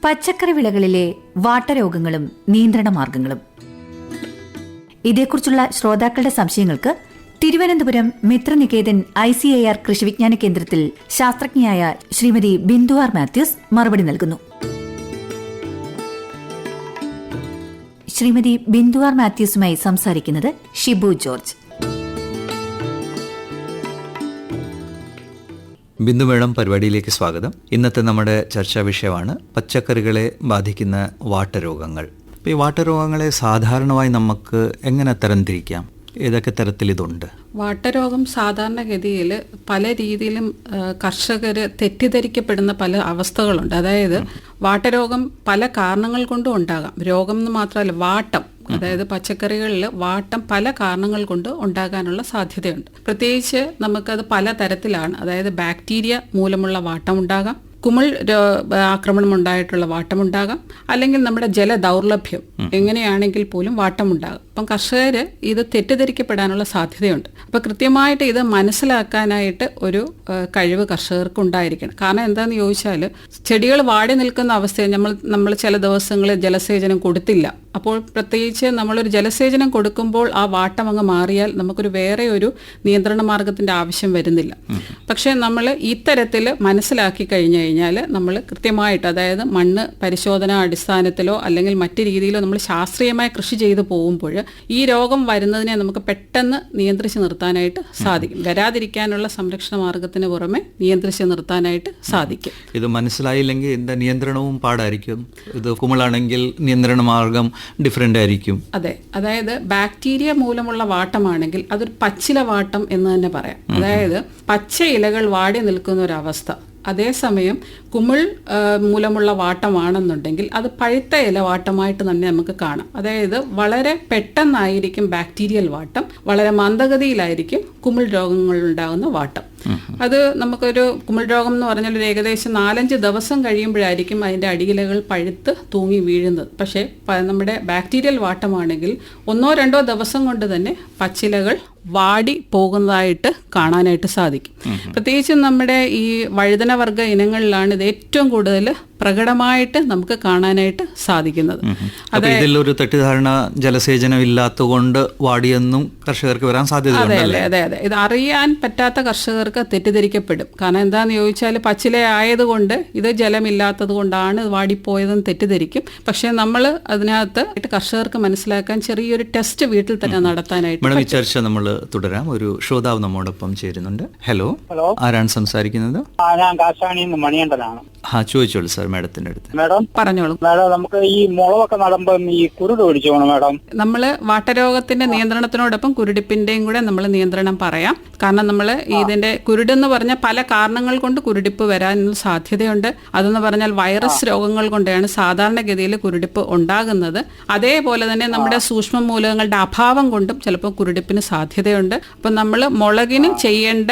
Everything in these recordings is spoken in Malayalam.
പച്ചക്കറി വിളകളിലെ വാട്ടരോഗങ്ങളും നിയന്ത്രണ മാർഗങ്ങളും. ഇതേക്കുറിച്ചുള്ള ശ്രോതാക്കളുടെ സംശയങ്ങൾക്ക് തിരുവനന്തപുരം മിത്രനികേതൻ ICAR കൃഷിവിജ്ഞാന കേന്ദ്രത്തിൽ ശാസ്ത്രജ്ഞയായ ശ്രീമതി ബിന്ദു ആർ മാത്യൂസ് മറുപടി നൽകുന്നു. ശ്രീമതി ബിന്ദു ആർ മാത്യൂസുമായി സംസാരിക്കുന്നത് ഷിബു ജോർജ്. ബിന്ദു മേഡം, പരിപാടിയിലേക്ക് സ്വാഗതം. ഇന്നത്തെ നമ്മുടെ ചർച്ചാ വിഷയമാണ് പച്ചക്കറികളെ ബാധിക്കുന്ന വാട്ടരോഗങ്ങൾ. അപ്പോൾ ഈ വാട്ടരോഗങ്ങളെ സാധാരണമായി നമുക്ക് എങ്ങനെ തരംതിരിക്കാം? ഏതൊക്കെ തരത്തിൽ ഇതുണ്ട്? വാട്ടരോഗം സാധാരണഗതിയിൽ പല രീതിയിലും കർഷകർ തെറ്റിദ്ധരിക്കപ്പെടുന്ന പല അവസ്ഥകളുണ്ട്. അതായത് വാട്ടരോഗം പല കാരണങ്ങൾ കൊണ്ടും ഉണ്ടാകാം. രോഗം എന്ന് മാത്രമല്ല, വാട്ടം, അതായത് പച്ചക്കറികളിൽ വാട്ടം പല കാരണങ്ങൾ കൊണ്ട് ഉണ്ടാകാനുള്ള സാധ്യതയുണ്ട്. പ്രത്യേകിച്ച് നമുക്കത് പല തരത്തിലാണ്. അതായത് ബാക്ടീരിയ മൂലമുള്ള വാട്ടം ഉണ്ടാകാം, കുമിൾ ആക്രമണം ഉണ്ടായിട്ടുള്ള വാട്ടമുണ്ടാകാം, അല്ലെങ്കിൽ നമ്മുടെ ജലദൗർലഭ്യം എങ്ങനെയാണെങ്കിൽ പോലും വാട്ടമുണ്ടാകാം. അപ്പം കർഷകർ ഇത് തെറ്റിദ്ധരിക്കപ്പെടാനുള്ള സാധ്യതയുണ്ട്. അപ്പോൾ കൃത്യമായിട്ട് ഇത് മനസ്സിലാക്കാനായിട്ട് ഒരു കഴിവ് കർഷകർക്ക് ഉണ്ടായിരിക്കണം. കാരണം എന്താണെന്ന് ചോദിച്ചാൽ, ചെടികൾ വാടി നിൽക്കുന്ന അവസ്ഥയിൽ നമ്മൾ ചില ദിവസങ്ങളിൽ ജലസേചനം കൊടുത്തില്ല. അപ്പോൾ പ്രത്യേകിച്ച് നമ്മളൊരു ജലസേചനം കൊടുക്കുമ്പോൾ ആ വാട്ടം അങ്ങ് മാറിയാൽ നമുക്കൊരു വേറെ ഒരു നിയന്ത്രണ മാർഗത്തിൻ്റെ ആവശ്യം വരുന്നില്ല. പക്ഷേ നമ്മൾ ഇത്തരത്തിൽ മനസ്സിലാക്കി കഴിഞ്ഞു കഴിഞ്ഞാൽ നമ്മൾ കൃത്യമായിട്ട്, അതായത് മണ്ണ് പരിശോധനാ അടിസ്ഥാനത്തിലോ അല്ലെങ്കിൽ മറ്റു രീതിയിലോ നമ്മൾ ശാസ്ത്രീയമായി കൃഷി ചെയ്ത് പോകുമ്പോൾ ഈ രോഗം വരുന്നതിനെ നമുക്ക് പെട്ടെന്ന് നിയന്ത്രിച്ച് നിർത്താനായിട്ട് സാധിക്കും. വരാതിരിക്കാനുള്ള സംരക്ഷണ മാർഗത്തിന് പുറമെ നിയന്ത്രിച്ച് നിർത്താനായിട്ട് സാധിക്കും. ഇത് മനസ്സിലായില്ലെങ്കിൽ എന്താ നിയന്ത്രണവും പാടായിരിക്കും. ഇത് കുമിളാണെങ്കിൽ നിയന്ത്രണ മാർഗം ഡിഫറെൻ്റ് ആയിരിക്കും. അതെ, അതായത് ബാക്ടീരിയ മൂലമുള്ള വാട്ടമാണെങ്കിൽ അതൊരു പച്ചില വാട്ടം എന്ന് തന്നെ പറയാം. അതായത് പച്ച ഇലകൾ വാടി നിൽക്കുന്ന ഒരവസ്ഥ. അതേസമയം കുമിൾ മൂലമുള്ള വാട്ടമാണെന്നുണ്ടെങ്കിൽ അത് പഴുത്ത ഇല വാട്ടമായിട്ട് തന്നെ നമുക്ക് കാണാം. അതായത് വളരെ പെട്ടെന്നായിരിക്കും ബാക്ടീരിയൽ വാട്ടം, വളരെ മന്ദഗതിയിലായിരിക്കും കുമിൾ രോഗങ്ങൾ ഉണ്ടാകുന്ന വാട്ടം. അത് നമുക്കൊരു കുമിൾ രോഗം എന്ന് പറഞ്ഞാൽ ഒരു ഏകദേശം 4-5 ദിവസം കഴിയുമ്പോഴായിരിക്കും അതിൻ്റെ അടിയിലകൾ പഴുത്ത് തൂങ്ങി വീഴുന്നത്. പക്ഷേ നമ്മുടെ ബാക്ടീരിയൽ വാട്ടമാണെങ്കിൽ 1-2 ദിവസം കൊണ്ട് തന്നെ പച്ചിലകൾ വാടി പോകുന്നതായിട്ട് കാണാനായിട്ട് സാധിക്കും. പ്രത്യേകിച്ചും നമ്മുടെ ഈ വഴുതനവർഗ ഇനങ്ങളിലാണ് ഇത് ഏറ്റവും കൂടുതൽ പ്രകടമായിട്ട് നമുക്ക് കാണാനായിട്ട് സാധിക്കുന്നത്. ഇതിലൊരു തെറ്റിദ്ധാരണ ജലസേചനം ഇല്ലാത്തതുകൊണ്ട് വാടിയെന്നും കർഷകർക്ക് വരാൻ സാധ്യത. അതെ, ഇത് അറിയാൻ പറ്റാത്ത കർഷകർക്ക് തെറ്റിദ്ധരിക്കപ്പെടും. കാരണം എന്താണെന്ന് ചോദിച്ചാൽ, പച്ചില ആയതുകൊണ്ട് ഇത് ജലമില്ലാത്തത് കൊണ്ടാണ് വാടിപ്പോയതെന്ന് തെറ്റിദ്ധരിക്കും. പക്ഷെ നമ്മൾ അതിനകത്ത് കർഷകർക്ക് മനസ്സിലാക്കാൻ ചെറിയൊരു ടെസ്റ്റ് വീട്ടിൽ തന്നെ നടത്താനായിട്ട് ഈ ചർച്ച നമ്മൾ തുടരാം. ഒരു ശ്രോതാവ് നമ്മോടൊപ്പം ചേരുന്നുണ്ട്. ഹലോ, ആരാണ് സംസാരിക്കുന്നത്? ഞാൻ കാശാണിന്ന് മണിയണ്ടനാണ്. ചോദിച്ചോളൂ സാർ, മാഡത്തിന്റെ അടുത്ത്. മാഡം പറഞ്ഞോളൂ. മാഡം, നമുക്ക് ഈ മുളകൊക്കെ നടുമ്പം ഈ കുരുട് പിടിച്ചു പോകണം മാഡം. നമ്മൾ വാട്ടരോഗത്തിന്റെ നിയന്ത്രണത്തിനോടൊപ്പം കുരുടിപ്പിന്റെയും കൂടെ നമ്മൾ നിയന്ത്രണം പറയാം. കാരണം നമ്മൾ ഇതിന്റെ കുരുടെന്ന് പറഞ്ഞാൽ പല കാരണങ്ങൾ കൊണ്ട് കുരുടിപ്പ് വരാൻ സാധ്യതയുണ്ട്. അതെന്ന് പറഞ്ഞാൽ വൈറസ് രോഗങ്ങൾ കൊണ്ടാണ് സാധാരണഗതിയിൽ കുരുടിപ്പ് ഉണ്ടാകുന്നത്. അതേപോലെ തന്നെ നമ്മുടെ സൂക്ഷ്മ മൂലകങ്ങളുടെ അഭാവം കൊണ്ടും ചിലപ്പോൾ കുരുടിപ്പിന് സാധ്യതയുണ്ട്. അപ്പം നമ്മൾ മുളകിന് ചെയ്യേണ്ട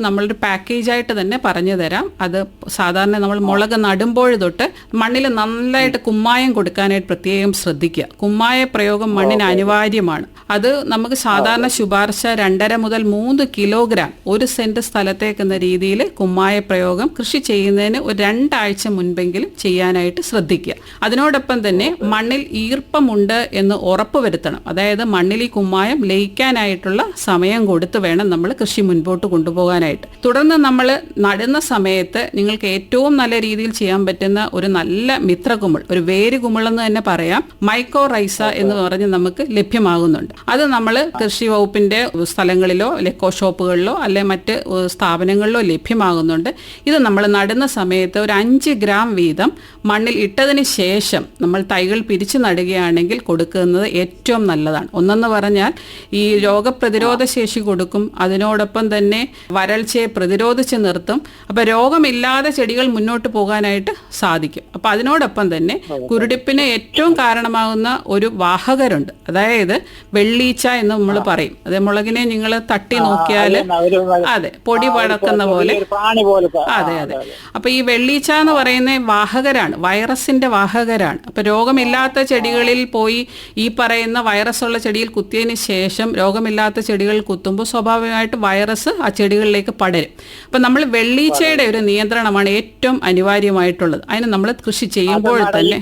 നമ്മളൊരു പാക്കേജായിട്ട് തന്നെ പറഞ്ഞു തരാം. അത് സാധാരണ നമ്മൾ മുളക് നടുമ്പോൾ തൊട്ട് മണ്ണിൽ നന്നായിട്ട് കുമ്മായം കൊടുക്കാനായിട്ട് പ്രത്യേകം ശ്രദ്ധിക്കുക. കുമ്മായ പ്രയോഗം മണ്ണിന് അനിവാര്യമാണ്. അത് നമുക്ക് സാധാരണ ശുപാർശ 2.5 മുതൽ 3 കിലോഗ്രാം 1 സെന്റ് സ്ഥലത്തേക്കെന്ന രീതിയിൽ കുമ്മായ പ്രയോഗം കൃഷി ചെയ്യുന്നതിന് ഒരു 2 ആഴ്ച മുൻപെങ്കിലും ചെയ്യാനായിട്ട് ശ്രദ്ധിക്കുക. അതിനോടൊപ്പം തന്നെ മണ്ണിൽ ഈർപ്പമുണ്ട് എന്ന് ഉറപ്പുവരുത്തണം. അതായത് മണ്ണിൽ ഈ കുമ്മായം ലയിക്കാനായിട്ടുള്ള സമയം കൊടുത്ത് വേണം നമ്മൾ കൃഷി മുൻപോട്ട് കൊണ്ടുപോകാനായിട്ട്. തുടർന്ന് നമ്മൾ നടുന്ന സമയത്ത് നിങ്ങൾക്ക് ഏറ്റവും നല്ല രീതിയിൽ ചെയ്യാൻ പറ്റുന്ന ഒരു നല്ല മിത്രകുമിൾ, ഒരു വേര് കുമിളെന്ന് തന്നെ പറയാം, മൈക്കോറൈസ എന്ന് പറഞ്ഞ് നമുക്ക് ലഭ്യമാകുന്നുണ്ട്. അത് നമ്മൾ കൃഷി വകുപ്പിന്റെ സ്ഥലങ്ങളിലോ ലെക്കോ ഷോപ്പുകളിലോ അല്ലെ മറ്റ് സ്ഥാപനങ്ങളിലോ ലഭ്യമാകുന്നുണ്ട്. ഇത് നമ്മൾ നടുന്ന സമയത്ത് ഒരു 5 ഗ്രാം വീതം മണ്ണിൽ ഇട്ടതിന് ശേഷം നമ്മൾ തൈകൾ പിരിച്ചു നടുകയാണെങ്കിൽ കൊടുക്കുന്നത് ഏറ്റവും നല്ലതാണ്. ഒന്നെന്ന് പറഞ്ഞാൽ ഈ രോഗപ്രതിരോധ ശേഷി കൊടുക്കും, അതിനോടൊപ്പം തന്നെ വരൾച്ചയെ പ്രതിരോധിച്ച് നിർത്തും. അപ്പം രോഗമില്ലാതെ ചെടികൾ മുന്നോട്ട് പോകാനായിട്ട് സാധിക്കും. അപ്പം അതിനോടൊപ്പം തന്നെ കുരുടിപ്പിന് ഏറ്റവും കാരണമാകുന്ന ഒരു വാഹകരുണ്ട്. അതായത് വെള്ളീച്ച എന്ന് നമ്മൾ പറയും. അത് മുളകിനെ നിങ്ങൾ തട്ടി നോക്കിയാൽ അതെ പൊടി പടക്കുന്ന പോലെ. അതെ. അപ്പൊ ഈ വെള്ളീച്ച എന്ന് പറയുന്ന വാഹകരാണ്, വൈറസിന്റെ വാഹകരാണ്. അപ്പൊ രോഗമില്ലാത്ത ചെടികളിൽ പോയി ഈ പറയുന്ന വൈറസ് ഉള്ള ചെടിയിൽ കുത്തിയതിന് ശേഷം രോഗമില്ലാത്ത ചെടികൾ കുത്തുമ്പോൾ സ്വാഭാവികമായിട്ട് വൈറസ് ആ ചെടികളിലേക്ക് പടരും. അപ്പൊ നമ്മൾ വെള്ളീച്ചയുടെ ഒരു നിയന്ത്രണമാണ് ഏറ്റവും അനിവാര്യമായിട്ടുള്ളത്. അതിന് നമ്മൾ കൃഷി ചെയ്യുമ്പോൾ തന്നെ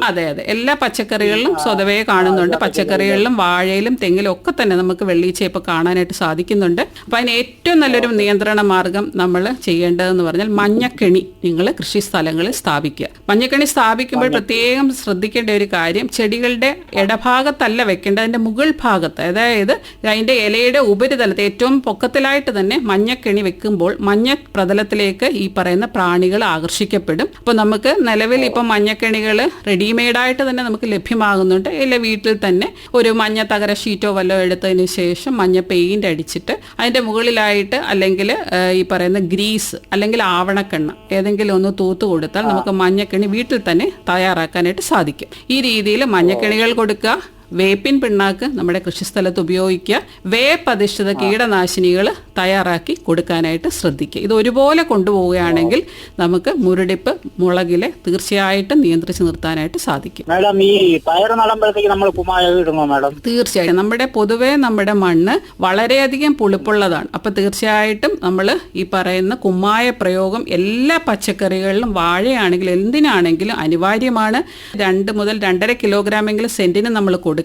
അതെ എല്ലാ പച്ചക്കറികളിലും സ്വതവേ കാണുന്നുണ്ട്. പച്ചക്കറികളിലും വാഴയിലും തെങ്ങിലും ഒക്കെ തന്നെ നമുക്ക് വെള്ളീച്ച ഇപ്പൊ കാണാനായിട്ട് സാധിക്കുന്നുണ്ട്. അപ്പൊ അതിന് ഏറ്റവും നല്ലൊരു നിയന്ത്രണ മാർഗം നമ്മൾ ചെയ്യേണ്ടതെന്ന് പറഞ്ഞാൽ മഞ്ഞക്കെണി നിങ്ങൾ കൃഷി സ്ഥലങ്ങളിൽ സ്ഥാപിക്കുക. മഞ്ഞക്കെണി സ്ഥാപിക്കുമ്പോൾ പ്രത്യേകം ശ്രദ്ധിക്കേണ്ട ഒരു കാര്യം, ചെടികളുടെ ഇടഭാഗത്തല്ല വെക്കേണ്ടത്, അതിന്റെ മുകൾ ഭാഗത്ത്, അതായത് അതിന്റെ ഇലയുടെ ഉപരിതലത്തെ ഏറ്റവും പൊക്കത്തിലായിട്ട് തന്നെ മഞ്ഞക്കെണി വെക്കുമ്പോൾ മഞ്ഞ പ്രതലത്തിലേക്ക് ഈ പറയുന്ന പ്രാണികൾ ആകർഷിക്കപ്പെടും. അപ്പോൾ നമുക്ക് നിലവിൽ ഇപ്പം മഞ്ഞക്കെണികൾ റെഡിമെയ്ഡായിട്ട് തന്നെ നമുക്ക് ലഭ്യമാകുന്നുണ്ട്. ഇല്ല വീട്ടിൽ തന്നെ ഒരു മഞ്ഞ തകര ഷീറ്റോ വല്ലതും എടുത്തതിന് ശേഷം മഞ്ഞ പെയിന്റ് അടിച്ചിട്ട് അതിന്റെ മുകളിലായിട്ട് അല്ലെങ്കിൽ ഈ പറയുന്ന ഗ്രീസ് അല്ലെങ്കിൽ ആവണക്കെണ്ണ ഏതെങ്കിലും ഒന്ന് തൂത്ത് കൊടുത്താൽ നമുക്ക് മഞ്ഞക്കെണി വീട്ടിൽ തന്നെ തയ്യാറാക്കാനായിട്ട് സാധിക്കും. ഈ രീതിയിൽ മഞ്ഞക്കെണികൾ കൊടുക്കുക, വേപ്പിൻ പിണ്ണാക്ക് നമ്മുടെ കൃഷിസ്ഥലത്ത് ഉപയോഗിക്കുക, വേപ്പധിഷ്ഠിത കീടനാശിനികൾ തയ്യാറാക്കി കൊടുക്കാനായിട്ട് ശ്രദ്ധിക്കുക. ഇത് ഒരുപോലെ കൊണ്ടുപോവുകയാണെങ്കിൽ നമുക്ക് മുരടിപ്പ് മുളകിലെ തീർച്ചയായിട്ടും നിയന്ത്രിച്ച് നിർത്താനായിട്ട് സാധിക്കും. മാഡം, ഈ പയർ നടുമ്പോഴത്തേക്ക് നമ്മൾ കുമ്മായം ഇടുമോ മാഡം? തീർച്ചയായിട്ടും. പൊതുവേ നമ്മുടെ മണ്ണ് വളരെയധികം പുളിപ്പുള്ളതാണ്. അപ്പൊ തീർച്ചയായിട്ടും നമ്മൾ ഈ പറയുന്ന കുമ്മായ പ്രയോഗം എല്ലാ പച്ചക്കറികളിലും വാഴയാണെങ്കിലും എന്തിനാണെങ്കിലും അനിവാര്യമാണ്. 2 മുതൽ 2.5 കിലോഗ്രാമെങ്കിലും സെന്റിന് നമ്മൾ കൊടുക്കണം.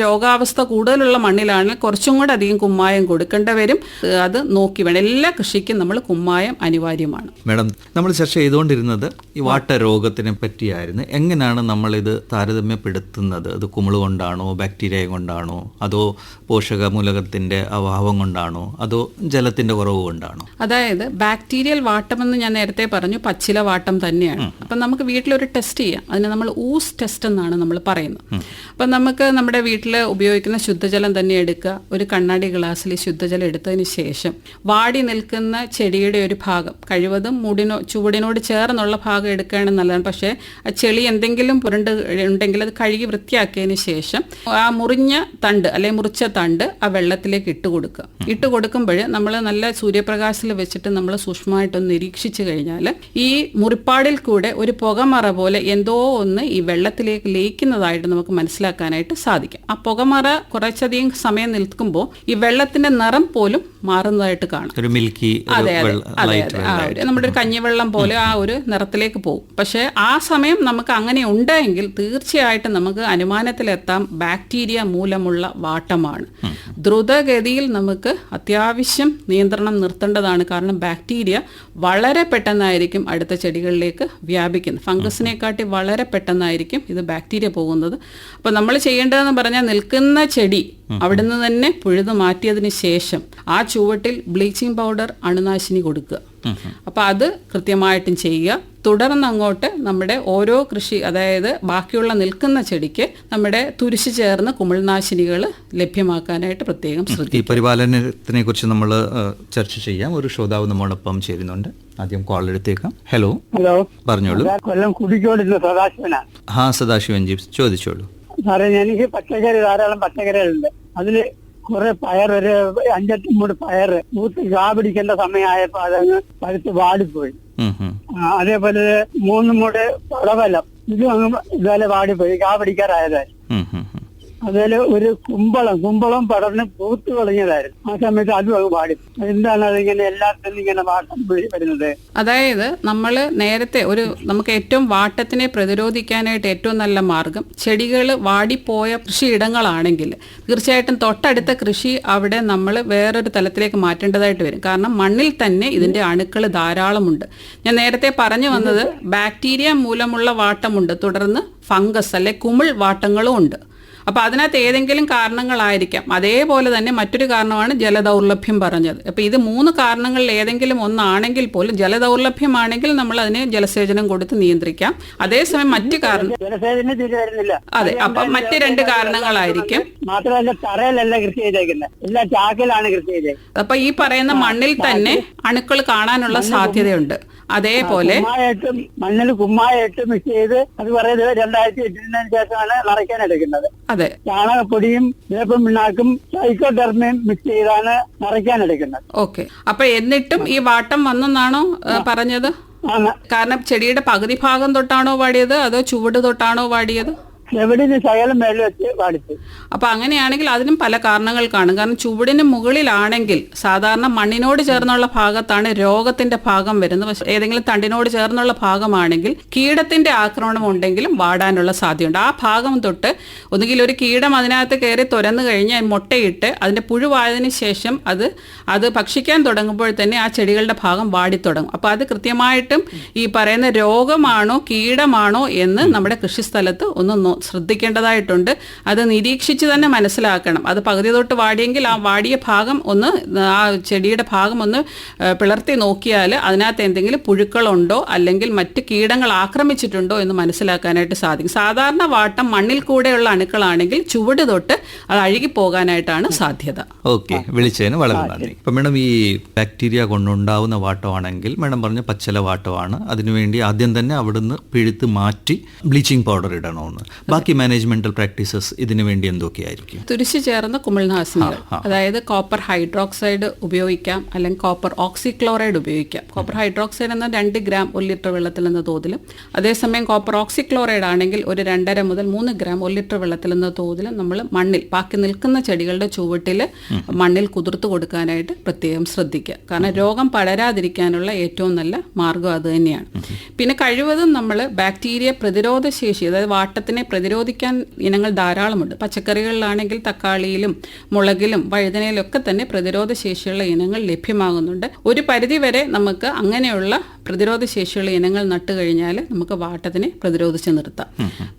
രോഗാവസ്ഥ കൂടുതലുള്ള മണ്ണിലാണെങ്കിൽ കുറച്ചും കൂടെ അധികം കുമ്മായം കൊടുക്കേണ്ടി വരും. അത് നോക്കി വേണം. എല്ലാ കൃഷിക്കും നമ്മൾ കുമ്മായം അനിവാര്യമാണ്. മാഡം, നമ്മൾ ചർച്ച ചെയ്തുകൊണ്ടിരുന്നത് ഈ വാട്ടരോഗത്തിനെ പറ്റിയായിരുന്നു. എങ്ങനെയാണ് നമ്മളിത് താരതമ്യപ്പെടുത്തുന്നത്? അത് കുമിള് കൊണ്ടാണോ, ബാക്ടീരിയ കൊണ്ടാണോ, അതോ പോഷകമൂലകത്തിന്റെ അഭാവം കൊണ്ടാണോ, അതോ ജലത്തിന്റെ കുറവ് കൊണ്ടാണോ? അതായത് ബാക്ടീരിയൽ വാട്ടമെന്ന് ഞാൻ നേരത്തെ പറഞ്ഞു, പച്ചില വാട്ടം തന്നെയാണ്. അപ്പം നമുക്ക് വീട്ടിലൊരു ടെസ്റ്റ് ചെയ്യാം. അതിന് നമ്മൾ ഊസ് ടെസ്റ്റ് എന്നാണ് നമ്മൾ പറയുന്നത്. അപ്പം നമുക്ക് നമ്മുടെ വീട്ടിൽ ഉപയോഗിക്കുന്ന ശുദ്ധജലം തന്നെ എടുക്കുക. ഒരു കണ്ണാടി ഗ്ലാസ്സിൽ ശുദ്ധജലം എടുത്തതിന് ശേഷം വാടി നിൽക്കുന്ന ചെടിയുടെ ഒരു ഭാഗം, കഴിവതും ചുവടിനോട് ചേർന്നുള്ള ഭാഗം എടുക്കുകയാണ് നല്ലതാണ്. പക്ഷേ ചെളി എന്തെങ്കിലും പുരണ്ട് ഉണ്ടെങ്കിൽ അത് കഴുകി വൃത്തിയാക്കിയതിന് ശേഷം ആ മുറിഞ്ഞ തണ്ട് അല്ലെങ്കിൽ മുറിച്ച തണ്ട് ആ വെള്ളത്തിലേക്ക് ഇട്ട് കൊടുക്കുക. ഇട്ട് കൊടുക്കുമ്പോൾ നമ്മൾ നല്ല സൂര്യപ്രകാശത്തിൽ വെച്ചിട്ട് നമ്മൾ സൂക്ഷ്മമായിട്ടൊന്ന് നിരീക്ഷിച്ചു കഴിഞ്ഞാൽ ഈ മുറിപ്പാടിൽ കൂടെ ഒരു പുകമറ പോലെ എന്തോ ഒന്ന് ഈ വെള്ളത്തിലേക്ക് ലയിക്കുന്നതായിട്ട് നമുക്ക് മനസ്സിലാക്കാനായിട്ട് സാധിക്കും. ആ പുകമറ കുറച്ചധികം സമയം നിൽക്കുമ്പോൾ ഈ വെള്ളത്തിന്റെ നിറം പോലും മാറുന്നതായിട്ട് കാണാം. ഒരു മിൽക്കി, അതെ നമ്മുടെ ഒരു കഞ്ഞിവെള്ളം പോലെ ആ ഒരു നിറത്തിലേക്ക് പോകും. പക്ഷെ ആ സമയം നമുക്ക് അങ്ങനെ ഉണ്ടെങ്കിൽ തീർച്ചയായിട്ടും നമുക്ക് അനുമാനത്തിലെത്താം ബാക്ടീരിയ മൂലമുള്ള വാട്ടമാണ്. ദ്രുതഗതിയിൽ നമുക്ക് അത്യാവശ്യം നിയന്ത്രണം നിർത്തേണ്ടതാണ്. കാരണം ബാക്ടീരിയ വളരെ പെട്ടെന്നായിരിക്കും അടുത്ത ചെടികളിലേക്ക് വ്യാപിക്കുന്നത്. ഫംഗസിനെക്കാട്ടി വളരെ പെട്ടെന്നായിരിക്കും ഇത് ബാക്ടീരിയ പോകുന്നത്. അപ്പോൾ നമ്മൾ ചെയ്യേണ്ടതെന്ന് പറഞ്ഞാൽ നിൽക്കുന്ന ചെടി അവിടുന്ന് തന്നെ പുഴുതു മാറ്റിയതിന് ശേഷം ആ ചുവട്ടിൽ ബ്ലീച്ചിങ് പൗഡർ അണുനാശിനി കൊടുക്കുക. അപ്പൊ അത് കൃത്യമായിട്ടും ചെയ്യുക. തുടർന്ന് അങ്ങോട്ട് നമ്മുടെ ഓരോ കൃഷി, അതായത് ബാക്കിയുള്ള നിൽക്കുന്ന ചെടിക്ക് നമ്മുടെ തുരിശു ചേർന്ന് കുമിൾനാശിനികൾ ലഭ്യമാക്കാനായിട്ട് പ്രത്യേകം ശ്രദ്ധിക്കുക. ഈ പരിപാലനത്തിനെ കുറിച്ച് നമ്മൾ ചർച്ച ചെയ്യാം. ഒരു ശ്രോതാവ് നമ്മോടൊപ്പം ചേരുന്നുണ്ട്. ആദ്യം കോൾ എടുത്തേക്കാം. ഹലോ. പറഞ്ഞോളൂ. കൊല്ലം കുടിക്കോടുന്ന സദാശിവനാണ്. സദാശിവൻ ജി, ചോദിച്ചോളൂ. സാറേ, എനിക്ക് പച്ചക്കറി ധാരാളം പച്ചക്കറികളുണ്ട്. അതില് കുറെ പയർ, ഒരു 5-8 പയറ് മൂത്ത് കാ പിടിക്കേണ്ട സമയമായപ്പോ അതങ്ങ് പഴുത്ത് വാടിപ്പോയി. അതേപോലെ 3 മൂട് പടവലം, ഇതും അങ്ങ് ഇതുപോലെ വാടിപ്പോയി, കാ പിടിക്കാറായതായി. അതുപോലെ ഒരു കുമ്പളം പടർന്ന് പൂത്ത് കളഞ്ഞതായിരുന്നു. ആ സമയത്ത് അതും അങ്ങ് പാടി. എന്താണ് അതിങ്ങനെ എല്ലാത്തിനും ഇങ്ങനെ വാട്ടം വരുന്നത്? അതായത് നമ്മൾ നേരത്തെ നമുക്ക് ഏറ്റവും വാട്ടത്തിനെ പ്രതിരോധിക്കാനായിട്ട് ഏറ്റവും നല്ല മാർഗം, ചെടികൾ വാടിപ്പോയ കൃഷിയിടങ്ങളാണെങ്കിൽ തീർച്ചയായിട്ടും തൊട്ടടുത്ത കൃഷി അവിടെ നമ്മൾ വേറൊരു തലത്തിലേക്ക് മാറ്റേണ്ടതായിട്ട് വരും. കാരണം മണ്ണിൽ തന്നെ ഇതിന്റെ അണുക്കൾ ധാരാളമുണ്ട്. ഞാൻ നേരത്തെ പറഞ്ഞു വന്നത് ബാക്ടീരിയ മൂലമുള്ള വാട്ടമുണ്ട്, തുടർന്ന് ഫംഗസ് അല്ലെ കുമിൾ വാട്ടങ്ങളും ഉണ്ട്. അപ്പൊ അതിനകത്ത് ഏതെങ്കിലും കാരണങ്ങളായിരിക്കാം. അതേപോലെ തന്നെ മറ്റൊരു കാരണമാണ് ജലദൗർലഭ്യം പറഞ്ഞത്. അപ്പൊ ഇത് 3 കാരണങ്ങളിൽ ഏതെങ്കിലും ഒന്നാണെങ്കിൽ പോലും, ജലദൗർലഭ്യമാണെങ്കിൽ നമ്മൾ അതിനെ ജലസേചനം കൊടുത്ത് നിയന്ത്രിക്കാം. അതേസമയം മറ്റു അതെ, അപ്പൊ മറ്റ് 2 കാരണങ്ങളായിരിക്കും. മാത്രമല്ല തറയിലല്ല കൃഷി ചെയ്തേക്കുന്നത്, എല്ലാ ചാക്കിലാണ് കൃഷി ചെയ്തേക്കുന്നത്. അപ്പൊ ഈ പറയുന്ന മണ്ണിൽ തന്നെ അണുക്കൾ കാണാനുള്ള സാധ്യതയുണ്ട്. അതേപോലെ മണ്ണിൽ കുമ്മായിട്ട് മിക്സ് ചെയ്ത് അത് പറയുന്നത് 2000 ഇട്ടതിന് ശേഷമാണ് നിറയ്ക്കാൻ എടുക്കുന്നത്. അതെ, ചാണകപ്പൊടിയും വേപ്പും പിണ്ണാക്കും സൈക്കോഡെർമയും മിക്സ് ചെയ്താണ് നിറയ്ക്കാൻ എടുക്കുന്നത്. ഓക്കെ. അപ്പൊ എന്നിട്ടും ഈ വാട്ടം വന്നെന്നാണോ പറഞ്ഞത്? കാരണം ചെടിയുടെ പകുതി ഭാഗം തൊട്ടാണോ വാടിയത്, അതോ ചുവട് തൊട്ടാണോ വാടിയത്? ചെവിടിന് ശകലം മേളിൽ വെച്ച് വാടിപ്പോയി. അപ്പൊ അങ്ങനെയാണെങ്കിൽ അതിനും പല കാരണങ്ങൾ കാണും. കാരണം ചുവടിന് മുകളിലാണെങ്കിൽ സാധാരണ മണ്ണിനോട് ചേർന്നുള്ള ഭാഗത്താണ് രോഗത്തിന്റെ ഭാഗം വരുന്നത്. പക്ഷെ ഏതെങ്കിലും തണ്ടിനോട് ചേർന്നുള്ള ഭാഗമാണെങ്കിൽ കീടത്തിന്റെ ആക്രമണം ഉണ്ടെങ്കിലും വാടാനുള്ള സാധ്യതയുണ്ട്. ആ ഭാഗം തൊട്ട് ഒന്നുകിൽ ഒരു കീടം അതിനകത്ത് കയറി തുരന്നു കഴിഞ്ഞാൽ മുട്ടയിട്ട് അതിന്റെ പുഴുവായതിനു ശേഷം അത് ഭക്ഷിക്കാൻ തുടങ്ങുമ്പോൾ തന്നെ ആ ചെടികളുടെ ഭാഗം വാടിത്തുടങ്ങും. അപ്പൊ അത് കൃത്യമായിട്ടും ഈ പറയുന്ന രോഗമാണോ കീടമാണോ എന്ന് നമ്മുടെ കൃഷിസ്ഥലത്ത് ഒന്ന് ശ്രദ്ധിക്കേണ്ടതായിട്ടുണ്ട്. അത് നിരീക്ഷിച്ച് തന്നെ മനസ്സിലാക്കണം. അത് പകുതി തൊട്ട് വാടിയെങ്കിൽ ആ വാടിയ ഭാഗം ഒന്ന്, ആ ചെടിയുടെ ഭാഗം ഒന്ന് പിളർത്തി നോക്കിയാൽ അതിനകത്ത് എന്തെങ്കിലും പുഴുക്കളുണ്ടോ അല്ലെങ്കിൽ മറ്റ് കീടങ്ങൾ ആക്രമിച്ചിട്ടുണ്ടോ എന്ന് മനസ്സിലാക്കാനായിട്ട് സാധിക്കും. സാധാരണ വാട്ടം മണ്ണിൽ കൂടെയുള്ള അണുക്കളാണെങ്കിൽ ചുവട് തൊട്ട് അത് അഴുകിപ്പോകാനായിട്ടാണ് സാധ്യത. ഓക്കെ, വിളിച്ചതിന് വളരെ നന്ദി. ഇപ്പം മേഡം ഈ ബാക്ടീരിയ കൊണ്ടുണ്ടാവുന്ന വാട്ടമാണെങ്കിൽ മേഡം പറഞ്ഞ പച്ചില വാട്ടമാണ്, അതിനുവേണ്ടി ആദ്യം തന്നെ അവിടുന്ന് പിഴുത്ത് മാറ്റി ബ്ലീച്ചിങ് പൗഡർ ഇടണമെന്ന്. ബാക്കി മാനേജ്മെന്റൽ പ്രാക്ടീസസ് ഇതിനു വേണ്ടി എന്തൊക്കെയായിരിക്കും? തുരിശു ചേർന്ന കുമിൾനാശിനികൾ, അതായത് കോപ്പർ ഹൈഡ്രോക്സൈഡ് ഉപയോഗിക്കാം, അല്ലെങ്കിൽ കോപ്പർ ഓക്സിക്ലോറൈഡ് ഉപയോഗിക്കാം. കോപ്പർ ഹൈഡ്രോക്സൈഡ് എന്ന 2 ഗ്രാം 1 ലിറ്റർ വെള്ളത്തിൽ എന്ന തോതിലും, അതേസമയം കോപ്പർ ഓക്സിക്ലോറൈഡ് ആണെങ്കിൽ ഒരു 2.5 മുതൽ 3 ഗ്രാം 1 ലിറ്റർ വെള്ളത്തിൽ എന്ന തോതിലും നമ്മൾ മണ്ണിൽ, ബാക്കി നിൽക്കുന്ന ചെടികളുടെ ചുവട്ടിൽ മണ്ണിൽ കുതിർത്ത് കൊടുക്കാനായിട്ട് പ്രത്യേകം ശ്രദ്ധിക്കുക. കാരണം രോഗം പടരാതിരിക്കാനുള്ള ഏറ്റവും നല്ല മാർഗം അത് തന്നെയാണ്. പിന്നെ കഴിവതും നമ്മൾ ബാക്ടീരിയ പ്രതിരോധ ശേഷി, അതായത് വാട്ടത്തിനെ പ്രതിരോധിക്കാൻ ഇനങ്ങൾ ധാരാളമുണ്ട്. പച്ചക്കറികളിലാണെങ്കിൽ തക്കാളിയിലും മുളകിലും വഴുതനയിലും ഒക്കെ തന്നെ പ്രതിരോധ ശേഷിയുള്ള ഇനങ്ങൾ ലഭ്യമാകുന്നുണ്ട്. ഒരു പരിധിവരെ നമുക്ക് അങ്ങനെയുള്ള പ്രതിരോധ ശേഷിയുള്ള ഇനങ്ങൾ നട്ടു കഴിഞ്ഞാൽ നമുക്ക് വാട്ടത്തിനെ പ്രതിരോധിച്ച് നിർത്താം.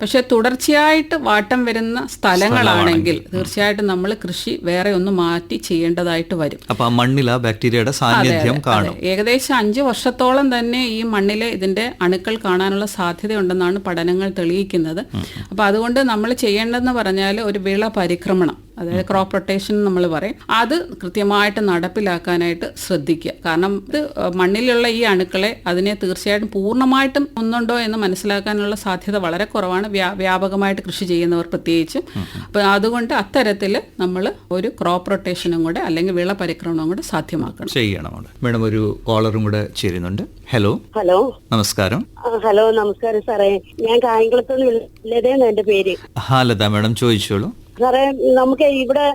പക്ഷെ തുടർച്ചയായിട്ട് വാട്ടം വരുന്ന സ്ഥലങ്ങളാണെങ്കിൽ തീർച്ചയായിട്ടും നമ്മൾ കൃഷി വേറെ ഒന്ന് മാറ്റി ചെയ്യേണ്ടതായിട്ട് വരും. അപ്പൊ ആ മണ്ണിൽ ആ ബാക്ടീരിയയുടെ സാന്നിധ്യം കാണും. ഏകദേശം 5 വർഷത്തോളം തന്നെ ഈ മണ്ണിൽ ഇതിന്റെ അണുക്കൾ കാണാനുള്ള സാധ്യതയുണ്ടെന്നാണ് പഠനങ്ങൾ തെളിയിക്കുന്നത്. അപ്പൊ അതുകൊണ്ട് നമ്മൾ ചെയ്യേണ്ടതെന്ന് പറഞ്ഞാൽ ഒരു വിള പരിക്രമണം, അതായത് ക്രോപ്പ് റൊട്ടേഷൻ നമ്മൾ പറയും, അത് കൃത്യമായിട്ട് നടപ്പിലാക്കാനായിട്ട് ശ്രദ്ധിക്കുക. കാരണം ഇത് മണ്ണിലുള്ള ഈ അണുക്കളെ അതിനെ തീർച്ചയായിട്ടും പൂർണ്ണമായിട്ടും ഒന്നുണ്ടോ എന്ന് മനസ്സിലാക്കാനുള്ള സാധ്യത വളരെ കുറവാണ്, വ്യാപകമായിട്ട് കൃഷി ചെയ്യുന്നവർ പ്രത്യേകിച്ചും. അപ്പം അതുകൊണ്ട് അത്തരത്തിൽ നമ്മൾ ഒരു ക്രോപ്പ് റൊട്ടേഷനും കൂടെ അല്ലെങ്കിൽ വിള പരിക്രമണവും കൂടെ സാധ്യമാക്കണം, ചെയ്യണം. മേഡം ഒരു കോളറും കൂടെ ചേരുന്നുണ്ട്. ഹലോ. ഹലോ, നമസ്കാരം. ഹലോ, നമസ്കാരം സാറേ. ഞാൻ കായംകുളത്തുനിന്ന് ലതയെന്ന് എന്റെ പേര്. ലത മേഡം, ചോദിച്ചോളൂ. സാറേ, നമുക്ക് ഇവിടെ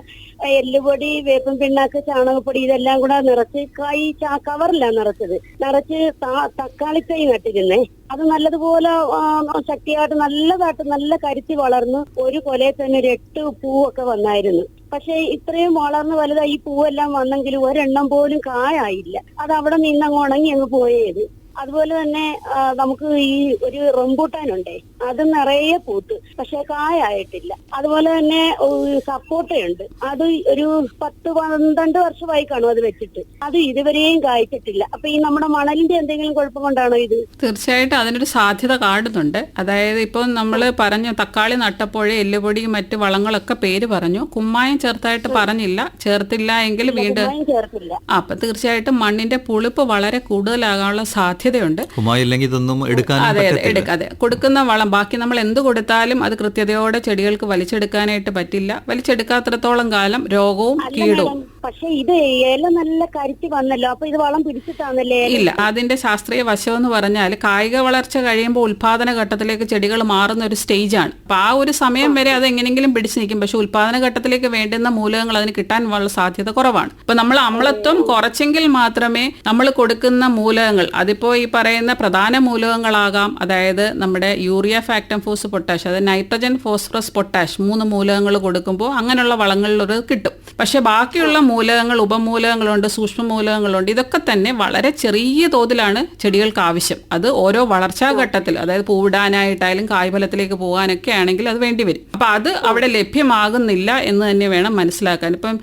എല്ലുപൊടി, വേപ്പൻ പിണ്ണാക്ക്, ചാണകപ്പൊടി ഇതെല്ലാം കൂടെ നിറച്ച് ഈ കവറില്ല നിറച്ച് തക്കാളിത്തൈ നട്ടിരുന്നേ. അത് നല്ലതുപോലെ ശക്തിയായിട്ട് നല്ലതായിട്ട് നല്ല കരുത്തി വളർന്ന് ഒരു കൊലയിൽ തന്നെ ഒരു 8 പൂവൊക്കെ വന്നായിരുന്നു. പക്ഷെ ഇത്രയും വളർന്ന് വലുതായി ഈ പൂവെല്ലാം വന്നെങ്കിലും ഒരെണ്ണം പോലും കായായില്ല. അത് അവിടെ നിന്നങ്ങ് ഉണങ്ങി അങ്ങ് പോയത്. അതുപോലെ തന്നെ നമുക്ക് ഈ ഒരു റംബൂട്ടാനുണ്ടേ, അത് നിറയെ പൂത്ത് പക്ഷെ കായായിട്ടില്ല. അതുപോലെ തന്നെ സപ്പോട്ടയുണ്ട്, അത് ഒരു 10-12 വർഷമായി കാണും അത് വെച്ചിട്ട്, അത് ഇതുവരെയും കായ്ച്ചിട്ടില്ല. അപ്പൊ ഈ നമ്മുടെ മണലിന്റെ എന്തെങ്കിലും കുഴപ്പം കൊണ്ടാണോ ഇത്? തീർച്ചയായിട്ടും അതിനൊരു സാധ്യത കാണുന്നുണ്ട്. അതായത് ഇപ്പോൾ നമ്മൾ പറഞ്ഞു തക്കാളി നട്ടപ്പോഴേ എല്ലുപൊടിയും മറ്റ് വളങ്ങളൊക്കെ പേര് പറഞ്ഞു, കുമ്മായം ചേർത്തായിട്ട് പറഞ്ഞില്ല. ചേർത്തില്ല എങ്കിൽ വീണ്ടും അപ്പൊ തീർച്ചയായിട്ടും മണ്ണിന്റെ പുളിപ്പ് വളരെ കൂടുതലാകാനുള്ള സാധ്യതയുണ്ട്. അതെ, കൊടുക്കുന്ന വളം ബാക്കി നമ്മൾ എന്ത് കൊടുത്താലും അത് കൃത്യതയോടെ ചെടികൾക്ക് വലിച്ചെടുക്കാനായിട്ട് പറ്റില്ല. വലിച്ചെടുക്കാത്രത്തോളം കാലം രോഗവും കീടവും. പക്ഷെ ഇത് ഇല നല്ല കരുത്തി വന്നല്ലോ, അപ്പൊ ഇത് വളം പിടിച്ചിട്ടാണല്ലേ? ഇല്ല, അതിന്റെ ശാസ്ത്രീയ വശം എന്ന് പറഞ്ഞാൽ കായിക വളർച്ച കഴിയുമ്പോൾ ഉൽപാദന ഘട്ടത്തിലേക്ക് ചെടികൾ മാറുന്ന ഒരു സ്റ്റേജാണ്. അപ്പൊ ആ ഒരു സമയം വരെ അത് എങ്ങനെയെങ്കിലും പിടിച്ചു നിൽക്കും. പക്ഷെ ഉൽപാദന ഘട്ടത്തിലേക്ക് വേണ്ടുന്ന മൂലകങ്ങൾ അതിന് കിട്ടാനുള്ള സാധ്യത കുറവാണ്. അപ്പൊ നമ്മൾ അമ്ലത്വം കുറച്ചെങ്കിൽ മാത്രമേ നമ്മൾ കൊടുക്കുന്ന മൂലകങ്ങൾ, അതിപ്പോ ഈ പറയുന്ന പ്രധാന മൂലകങ്ങളാകാം, അതായത് നമ്മുടെ യൂറിയ, ഫാക്ടം, ഫോസ്, പൊട്ടാഷ്, അതായത് നൈട്രജൻ, ഫോസ്ഫറസ്, പൊട്ടാഷ് 3 മൂലകങ്ങൾ കൊടുക്കുമ്പോൾ അങ്ങനെയുള്ള വളങ്ങളിലൊരു കിട്ടും. പക്ഷെ ബാക്കിയുള്ള മൂലകങ്ങൾ, ഉപമൂലകങ്ങളുണ്ട്, സൂക്ഷ്മ മൂലകങ്ങളുണ്ട്, ഇതൊക്കെ തന്നെ വളരെ ചെറിയ തോതിലാണ് ചെടികൾക്ക് ആവശ്യം. അത് ഓരോ വളർച്ചാ ഘട്ടത്തിൽ, അതായത് പൂവിടാനായിട്ടായാലും കായ്ഫലത്തിലേക്ക് പോകാനൊക്കെ ആണെങ്കിൽ അത് വേണ്ടി വരും. അപ്പൊ അത് അവിടെ ലഭ്യമാകുന്നില്ല എന്ന് തന്നെ വേണം മനസ്സിലാക്കാൻ. ഇപ്പം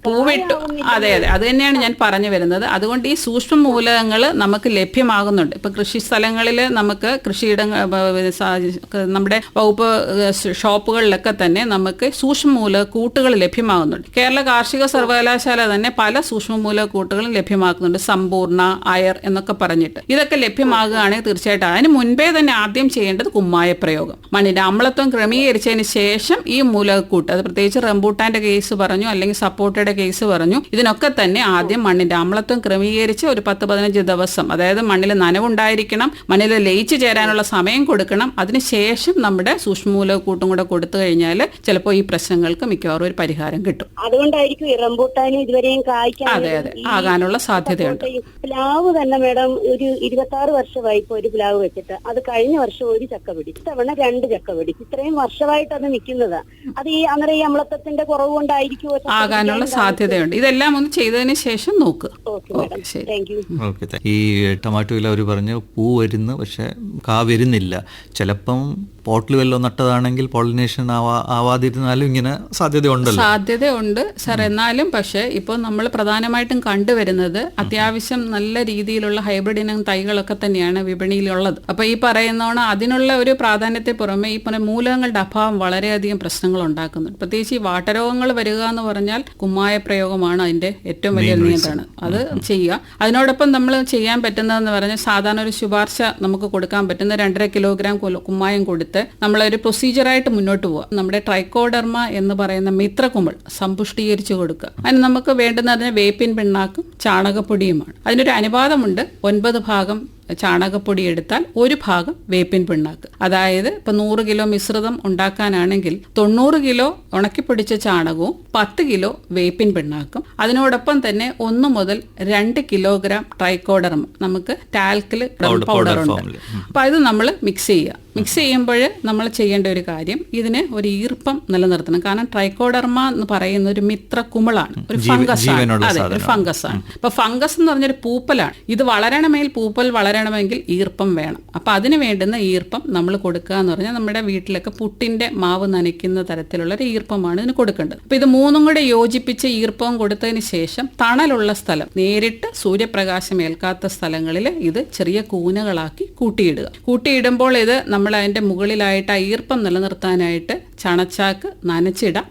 പൂവിട്ടു, അതെ, അത് തന്നെയാണ് ഞാൻ പറഞ്ഞു വരുന്നത്. അതുകൊണ്ട് ഈ സൂക്ഷ്മ മൂലകങ്ങൾ നമുക്ക് ലഭ്യമാകുന്നുണ്ട്. ഇപ്പൊ കൃഷി സ്ഥലങ്ങളിൽ നമുക്ക് നമ്മുടെ വകുപ്പ് ഷോപ്പുകളിലൊക്കെ തന്നെ നമുക്ക് സൂക്ഷ്മ മൂലക കൂട്ടുകൾ ലഭ്യമാകുന്നുണ്ട്. കേരള കേരള കാർഷിക സർവകലാശാല തന്നെ പല സൂക്ഷ്മമൂലകൂട്ടുകളും ലഭ്യമാക്കുന്നുണ്ട്, സമ്പൂർണ്ണ, അയർ എന്നൊക്കെ പറഞ്ഞിട്ട്. ഇതൊക്കെ ലഭ്യമാകുകയാണെങ്കിൽ തീർച്ചയായിട്ടും അതിന് മുൻപേ തന്നെ ആദ്യം ചെയ്യേണ്ടത് കുമ്മായ പ്രയോഗം. മണ്ണിന്റെ അമ്ലത്വം ക്രമീകരിച്ചതിന് ശേഷം ഈ മൂലകൂട്ട്, അത് പ്രത്യേകിച്ച് റംബൂട്ടാന്റെ കേസ് പറഞ്ഞു, അല്ലെങ്കിൽ സപ്പോട്ടയുടെ കേസ് പറഞ്ഞു, ഇതിനൊക്കെ തന്നെ ആദ്യം മണ്ണിന്റെ അമ്ലത്വം ക്രമീകരിച്ച് ഒരു 10-15 ദിവസം, അതായത് മണ്ണിൽ നനവുണ്ടായിരിക്കണം, മണ്ണിൽ ലയിച്ചു ചേരാനുള്ള സമയം കൊടുക്കണം. അതിനുശേഷം നമ്മുടെ സൂക്ഷ്മമൂലകൂട്ടും കൂടെ കൊടുത്തു കഴിഞ്ഞാൽ ചിലപ്പോൾ ഈ പ്രശ്നങ്ങൾക്ക് മിക്കവാറും ഒരു പരിഹാരം കിട്ടും. അതുകൊണ്ടായിരിക്കും ഈ റംബൂട്ടാനും ഇതുവരെയും കായ്ക്കാൻ ആകാനുള്ള സാധ്യതയുണ്ട്. പ്ലാവ് തന്നെ മേഡം ഒരു 26 വർഷമായി ഇപ്പൊ ഒരു പ്ലാവ് വെച്ചിട്ട്. അത് കഴിഞ്ഞ വർഷം ഒരു ചക്ക പിടിച്ചു, തവണ 2 ചക്ക പിടിച്ചു. ഇത്രയും വർഷമായിട്ട് അത് നിൽക്കുന്നതാ. അത് ഈ അന്നേരം ഈ അമ്ലത്വത്തിന്റെ കുറവ് കൊണ്ടായിരിക്കുമോ ആകാനുള്ള സാധ്യതയുണ്ട്. ഇതെല്ലാം ഒന്ന് ചെയ്തതിന് ശേഷം നോക്ക്. ഈ ടൊമാറ്റോയിൽ അവർ പറഞ്ഞു പൂ വരുന്നു, പക്ഷെ കാ വരുന്നില്ല. ചിലപ്പം പോട്ടിൽ വല്ലതും നട്ടതാണെങ്കിൽ പോളിനേഷൻ ആവാതിരുന്നാലും ഇങ്ങനെ സാധ്യതയുണ്ട് സാർ. എന്നാലും പക്ഷെ ഇപ്പോൾ നമ്മൾ പ്രധാനമായിട്ടും കണ്ടുവരുന്നത് അത്യാവശ്യം നല്ല രീതിയിലുള്ള ഹൈബ്രിഡ് ഇനം തൈകളൊക്കെ തന്നെയാണ് വിപണിയിലുള്ളത്. അപ്പൊ ഈ പറയുന്നോണം അതിനുള്ള ഒരു പ്രാധാന്യത്തെ പുറമെ ഈ പറഞ്ഞ മൂലകങ്ങളുടെ അഭാവം വളരെയധികം പ്രശ്നങ്ങൾ ഉണ്ടാക്കുന്നുണ്ട്. പ്രത്യേകിച്ച് ഈ വാട്ടരോഗങ്ങൾ വരിക എന്ന് പറഞ്ഞാൽ കുമ്മായ പ്രയോഗമാണ് അതിന്റെ ഏറ്റവും വലിയ നിയന്ത്രണം. അത് ചെയ്യുക. അതിനോടൊപ്പം നമ്മൾ ചെയ്യാൻ പറ്റുന്നതെന്ന് പറഞ്ഞാൽ സാധാരണ ഒരു ശുപാർശ നമുക്ക് കൊടുക്കാൻ പറ്റുന്ന 2.5 കിലോഗ്രാം കുമ്മായം കൊടുത്ത് നമ്മളൊരു പ്രൊസീജിയറായിട്ട് മുന്നോട്ട് പോവുക. നമ്മുടെ ട്രൈക്കോഡർമ എന്ന് പറയുന്ന മിത്രകുമിൾ സമ്പുഷ്ടീകരിച്ചു കൊടുക്കുക. അതിന് നമുക്ക് വേണ്ടുന്ന വേപ്പിൻ പിണ്ണാക്കും ചാണകപ്പൊടിയുമാണ്. അതിനൊരു അനുപാതമുണ്ട്. 9 ഭാഗം ചാണകപ്പൊടി എടുത്താൽ 1 ഭാഗം വേപ്പിൻ പിണ്ണാക്ക്. അതായത് ഇപ്പൊ 100 കിലോ മിശ്രിതം ഉണ്ടാക്കാനാണെങ്കിൽ 90 കിലോ ഉണക്കിപ്പൊടിച്ച ചാണകവും 10 കിലോ വേപ്പിൻ പിണ്ണാക്കും, അതിനോടൊപ്പം തന്നെ 1 മുതൽ 2 കിലോഗ്രാം ട്രൈക്കോഡർമ, നമുക്ക് ടാൽക്കിൽ പൗഡർ ഉണ്ട്. അപ്പൊ ഇത് നമ്മൾ മിക്സ് ചെയ്യുക. മിക്സ് ചെയ്യുമ്പോൾ നമ്മൾ ചെയ്യേണ്ട ഒരു കാര്യം, ഇതിന് ഒരു ഈർപ്പം നിലനിർത്തണം. കാരണം ട്രൈക്കോഡർമ എന്ന് പറയുന്ന ഒരു മിത്രകുമിളാണ്, ഒരു ഫംഗസ് ആണ്. അതെ, ഒരു ഫംഗസ് ആണ്. അപ്പൊ ഫംഗസ് എന്ന് പറഞ്ഞൊരു പൂപ്പലാണ്. ഇത് വളരണമെങ്കിൽ, പൂപ്പൽ വളരണമെങ്കിൽ ഈർപ്പം വേണം. അപ്പൊ അതിന് വേണ്ടുന്ന ഈർപ്പം നമ്മൾ കൊടുക്കുക എന്ന് പറഞ്ഞാൽ നമ്മുടെ വീട്ടിലൊക്കെ പുട്ടിന്റെ മാവ് നനയ്ക്കുന്ന തരത്തിലുള്ള ഒരു ഈർപ്പമാണ് ഇതിന് കൊടുക്കേണ്ടത്. അപ്പൊ ഇത് 3ഉം കൂടെ യോജിപ്പിച്ച് ഈർപ്പവും കൊടുത്തതിന് ശേഷം തണലുള്ള സ്ഥലം, നേരിട്ട് സൂര്യപ്രകാശം ഏൽക്കാത്ത സ്ഥലങ്ങളിൽ ഇത് ചെറിയ കൂനകളാക്കി കൂട്ടിയിടുക. കൂട്ടിയിടുമ്പോൾ ഇത് നമ്മൾ അതിന്റെ മുകളിലായിട്ട് ആ ഈർപ്പം നിലനിർത്താനായിട്ട് ചണച്ചാക്ക് നനച്ചിടാം,